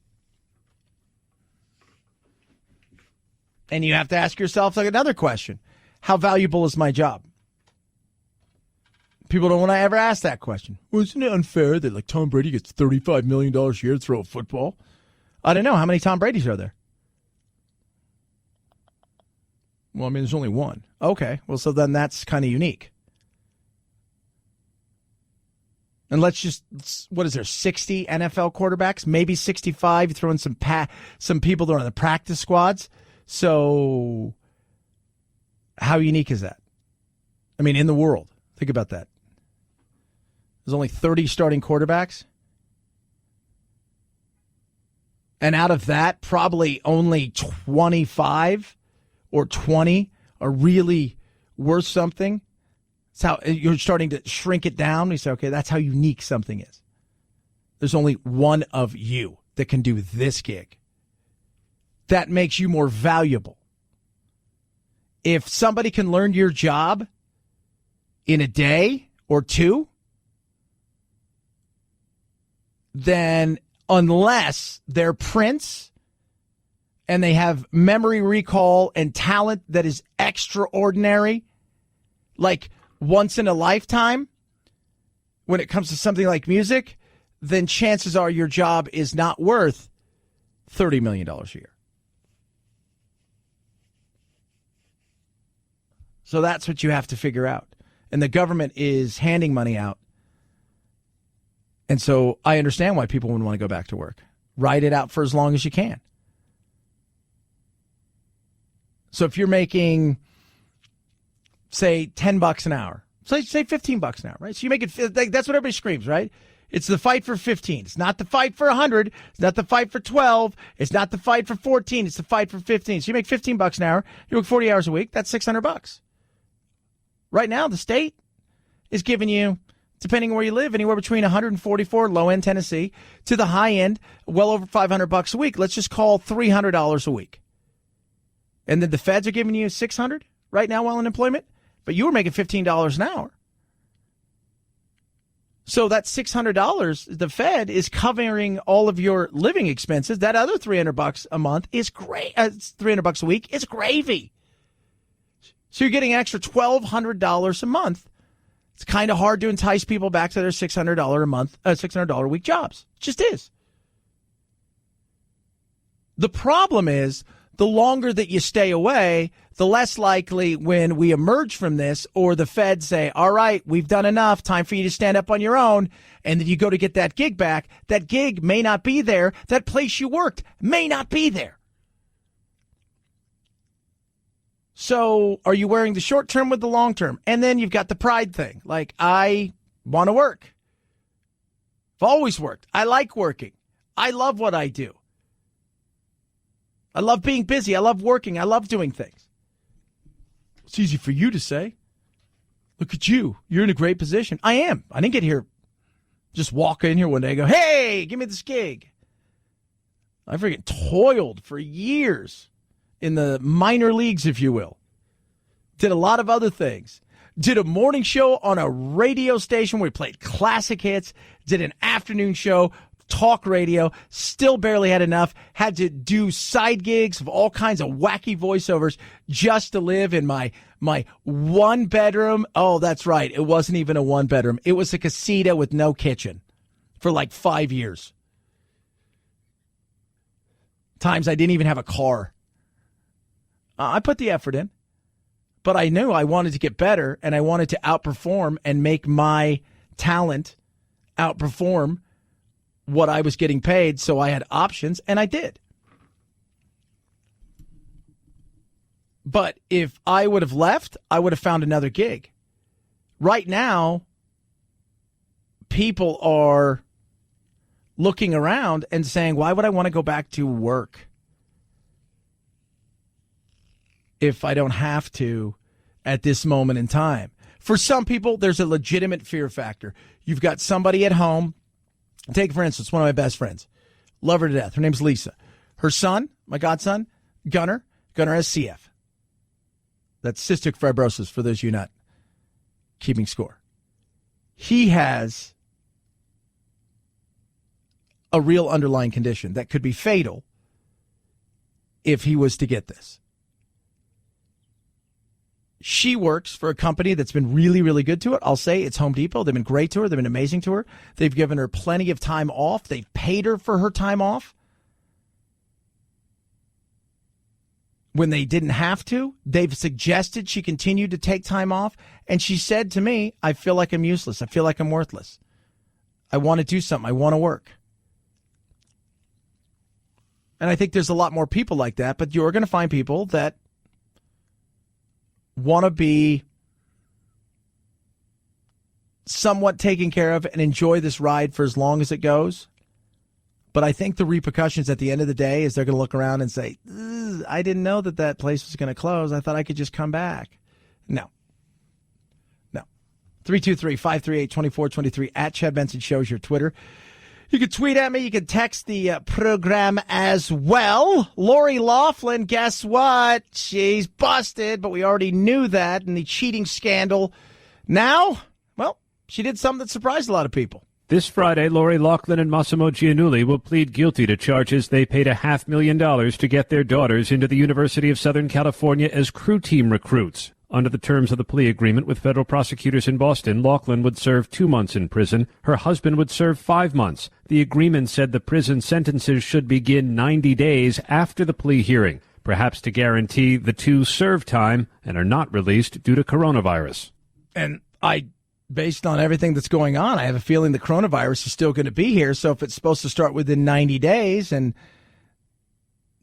And you have to ask yourself like another question. How valuable is my job? People don't want to ever ask that question. Well, isn't it unfair that like Tom Brady gets $35 million a year to throw a football? I don't know. How many Tom Bradys are there? Well, I mean, there's only one. Okay. Well, so then that's kind of unique. And let's just, what is there, 60 NFL quarterbacks? Maybe 65. You throw in some people that are on the practice squads. So how unique is that? I mean, in the world. Think about that. There's only 30 starting quarterbacks. And out of that, probably only 25 or 20 are really worth something. That's how you're starting to shrink it down. You say, okay, that's how unique something is. There's only one of you that can do this gig. That makes you more valuable. If somebody can learn your job in a day or two, then unless they're Prince and they have memory recall and talent that is extraordinary, like once in a lifetime, when it comes to something like music, then chances are your job is not worth $30 million a year. So that's what you have to figure out. And the government is handing money out. And so I understand why people wouldn't want to go back to work. Ride it out for as long as you can. So if you're making, say, $10 an hour, say $15 an hour, right? So you make it, that's what everybody screams, right? It's the fight for 15. It's not the fight for 100. It's not the fight for 12. It's not the fight for 14. It's the fight for 15. So you make $15 an hour. You work 40 hours a week. That's $600. Right now, the state is giving you, depending on where you live, anywhere between 144, low-end Tennessee, to the high-end, well over $500 a week. Let's just call $300 a week. And then the feds are giving you $600 right now while in employment, but you were making $15 an hour. So that $600, the Fed is covering all of your living expenses. That other $300 a month is great. $300 a week is gravy. So you're getting an extra $1,200 a month. It's kind of hard to entice people back to their $600 a month, $600 a week jobs. It just is. The problem is, the longer that you stay away, the less likely when we emerge from this or the feds say, all right, we've done enough, time for you to stand up on your own, and then you go to get that gig back. That gig may not be there. That place you worked may not be there. So are you wearing the short term with the long term? And then you've got the pride thing. Like, I want to work. I've always worked. I like working. I love what I do. I love being busy. I love working. I love doing things. It's easy for you to say. Look at you. You're in a great position. I am. I didn't get here, just walk in here one day and go, hey, give me this gig. I freaking toiled for years in the minor leagues, if you will. Did a lot of other things. Did a morning show on a radio station where we played classic hits. Did an afternoon show, talk radio, still barely had enough, had to do side gigs of all kinds of wacky voiceovers just to live in my one bedroom. Oh, that's right. It wasn't even a one bedroom. It was a casita with no kitchen for like 5 years. Times I didn't even have a car. I put the effort in, but I knew I wanted to get better, and I wanted to outperform and make my talent outperform what I was getting paid, so I had options, and I did. But if I would have left, I would have found another gig. Right now, people are looking around and saying, why would I want to go back to work if I don't have to at this moment in time? For some people, there's a legitimate fear factor. You've got somebody at home. Take, for instance, one of my best friends. Love her to death. Her name's Lisa. Her son, my godson, Gunnar has CF. That's cystic fibrosis, for those of you not keeping score. He has a real underlying condition that could be fatal if he was to get this. She works for a company that's been really, really good to her. I'll say it's Home Depot. They've been great to her. They've been amazing to her. They've given her plenty of time off. They've paid her for her time off. When they didn't have to, they've suggested she continue to take time off. And she said to me, I feel like I'm useless. I feel like I'm worthless. I want to do something. I want to work. And I think there's a lot more people like that, but you're going to find people that want to be somewhat taken care of and enjoy this ride for as long as it goes. But I think the repercussions at the end of the day is they're going to look around and say, I didn't know that place was going to close. I thought I could just come back. No. 323-538-2423 at Chad Benson Show is your Twitter. You can tweet at me. You can text the program as well. Lori Laughlin, guess what? She's busted, but we already knew that in the cheating scandal. Now, well, she did something that surprised a lot of people. This Friday, Lori Laughlin and Massimo Giannulli will plead guilty to charges they paid $500,000 to get their daughters into the University of Southern California as crew team recruits. Under the terms of the plea agreement with federal prosecutors in Boston, Laughlin would serve 2 months in prison. Her husband would serve 5 months. The agreement said the prison sentences should begin 90 days after the plea hearing, perhaps to guarantee the two serve time and are not released due to coronavirus. And based on everything that's going on, I have a feeling the coronavirus is still going to be here. So if it's supposed to start within 90 days and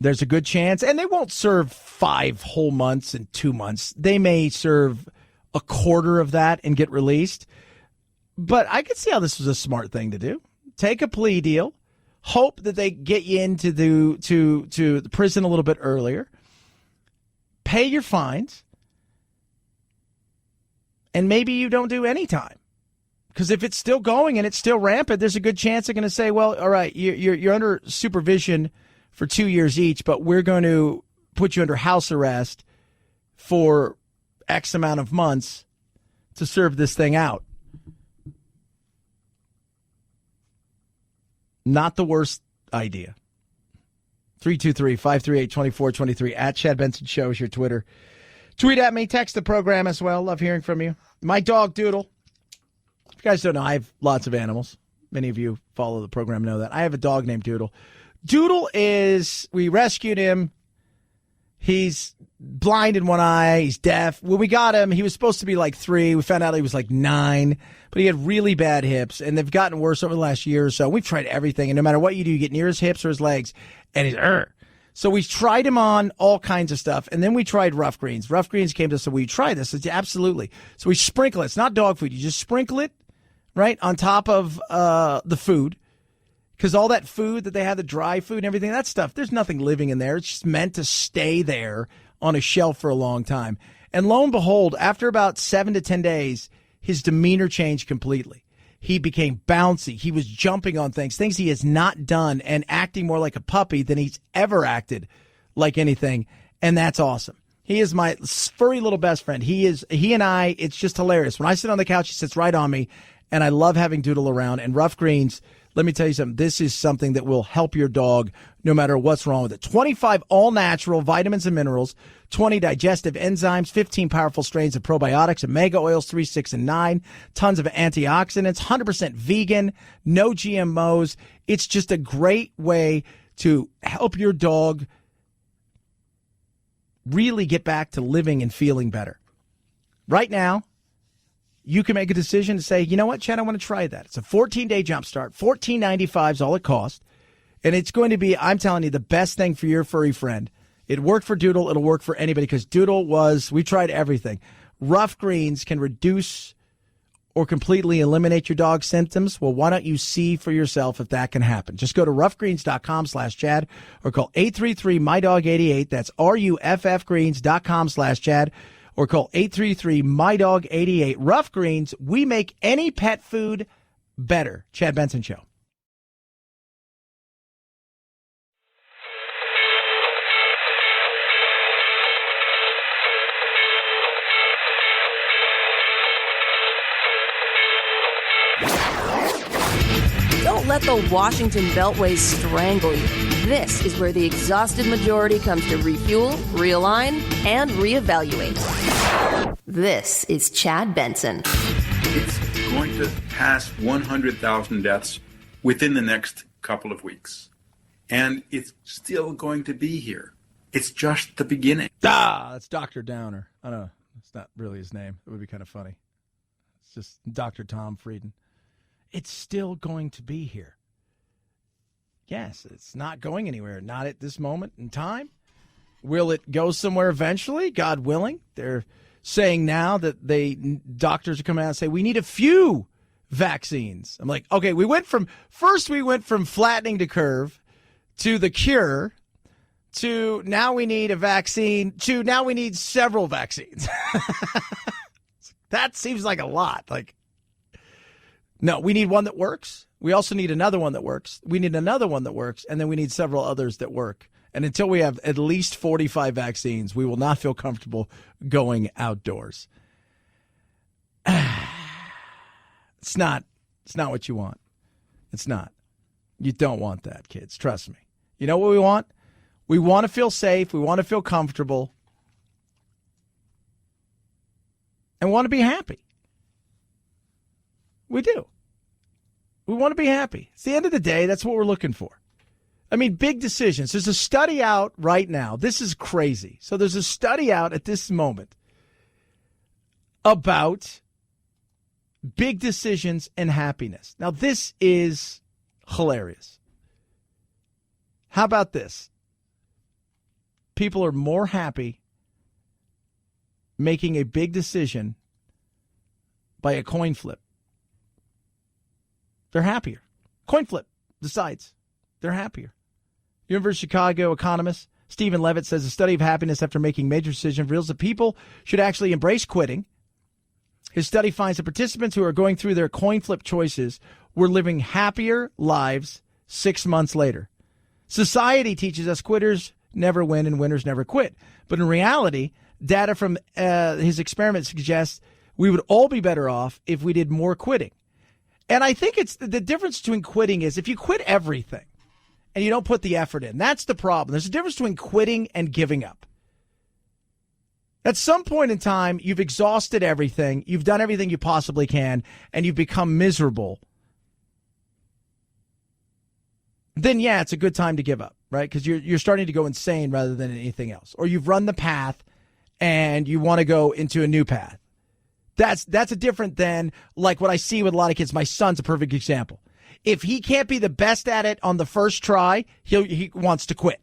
there's a good chance, and they won't serve 5 whole months and 2 months. They may serve a quarter of that and get released. But I could see how this was a smart thing to do. Take a plea deal. Hope that they get you into the prison a little bit earlier. Pay your fines. And maybe you don't do any time. Because if it's still going and it's still rampant, there's a good chance they're going to say, well, all right, you're under supervision for 2 years each, but we're going to put you under house arrest for X amount of months to serve this thing out. Not the worst idea. 323-538-2423 at Chad Benson Show is your Twitter. Tweet at me, text the program as well. Love hearing from you. My dog, Doodle. If you guys don't know, I have lots of animals. Many of you follow the program know that. I have a dog named Doodle. Doodle we rescued him. He's blind in one eye. He's deaf. When we got him, he was supposed to be like 3. We found out he was like 9, but he had really bad hips, and they've gotten worse over the last year or so. We've tried everything, and no matter what you do, you get near his hips or his legs, and he's So we tried him on all kinds of stuff, and then we tried Rough Greens. Rough Greens came to us and said, will you try this? I said, absolutely. So we sprinkle it. It's not dog food. You just sprinkle it right on top of the food. Because all that food that they had, the dry food and everything, that stuff, there's nothing living in there. It's just meant to stay there on a shelf for a long time. And lo and behold, after about 7 to 10 days, his demeanor changed completely. He became bouncy. He was jumping on things he has not done, and acting more like a puppy than he's ever acted like anything. And that's awesome. He is my furry little best friend. He and I, it's just hilarious. When I sit on the couch, he sits right on me, and I love having Doodle around. And Rough Greens, let me tell you something. This is something that will help your dog no matter what's wrong with it. 25 all-natural vitamins and minerals, 20 digestive enzymes, 15 powerful strains of probiotics, omega oils 3, 6, and 9, tons of antioxidants, 100% vegan, no GMOs. It's just a great way to help your dog really get back to living and feeling better. Right now, you can make a decision to say, you know what, Chad, I want to try that. It's a 14-day jump start. $14.95 is all it costs. And it's going to be, I'm telling you, the best thing for your furry friend. It worked for Doodle. It'll work for anybody because Doodle we tried everything. Rough greens can reduce or completely eliminate your dog's symptoms. Well, why don't you see for yourself if that can happen? Just go to roughgreens.com/Chad or call 833-MyDog88. That's RUFFgreens.com/Chad or call 833-MyDog88. Rough Greens, we make any pet food better. Chad Benson Show. Don't let the Washington Beltway strangle you. This is where the exhausted majority comes to refuel, realign, and reevaluate. This is Chad Benson. It's going to pass 100,000 deaths within the next couple of weeks. And it's still going to be here. It's just the beginning. That's Dr. Downer. I don't know. It's not really his name. It would be kind of funny. It's just Dr. Tom Frieden. It's still going to be here. Yes, it's not going anywhere. Not at this moment in time. Will it go somewhere eventually? God willing. They're saying now that doctors are coming out and say we need a few vaccines. I'm like, okay, we went from flattening the curve to the cure to now we need a vaccine to now we need several vaccines. That seems like a lot. Like, no, we need one that works. We also need another one that works. We need another one that works, and then we need several others that work. And until we have at least 45 vaccines, we will not feel comfortable going outdoors. It's not what you want. It's not. You don't want that, kids. Trust me. You know what we want? We want to feel safe. We want to feel comfortable. And want to be happy. We do. We want to be happy. It's the end of the day. That's what we're looking for. I mean, big decisions. There's a study out right now. This is crazy. So there's a study out at this moment about big decisions and happiness. Now, this is hilarious. How about this? People are more happy making a big decision by a coin flip. They're happier. Coin flip decides. They're happier. University of Chicago economist Stephen Levitt says a study of happiness after making major decisions reveals that people should actually embrace quitting. His study finds that participants who are going through their coin flip choices were living happier lives 6 months later. Society teaches us quitters never win and winners never quit. But in reality, data from his experiment suggests we would all be better off if we did more quitting. And I think it's the difference between quitting is if you quit everything and you don't put the effort in, that's the problem. There's a difference between quitting and giving up. At some point in time, you've exhausted everything, you've done everything you possibly can, and you've become miserable. Then, yeah, it's a good time to give up, right? Because you're starting to go insane rather than anything else. Or you've run the path and you want to go into a new path. That's a different than like what I see with a lot of kids. My son's a perfect example. If he can't be the best at it on the first try, he wants to quit.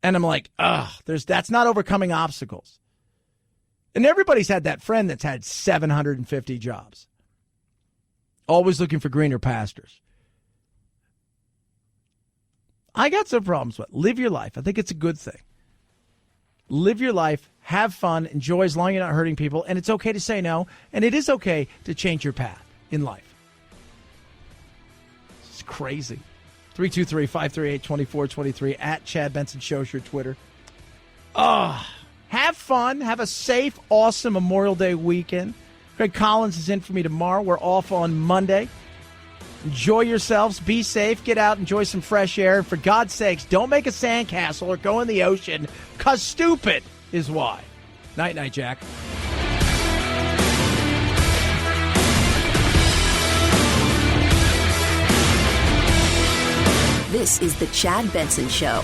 And I'm like, that's not overcoming obstacles. And everybody's had that friend that's had 750 jobs. Always looking for greener pastures. I got some problems with it. Live your life. I think it's a good thing. Live your life, have fun, enjoy as long as you're not hurting people, and it's okay to say no, and it is okay to change your path in life. It's crazy. 323-538-2423 at Chad Benson Show's your Twitter. Have fun. Have a safe, awesome Memorial Day weekend. Greg Collins is in for me tomorrow. We're off on Monday. Enjoy yourselves. Be safe. Get out. Enjoy some fresh air. For God's sakes, don't make a sandcastle or go in the ocean, because stupid is why. Night-night, Jack. This is The Chad Benson Show.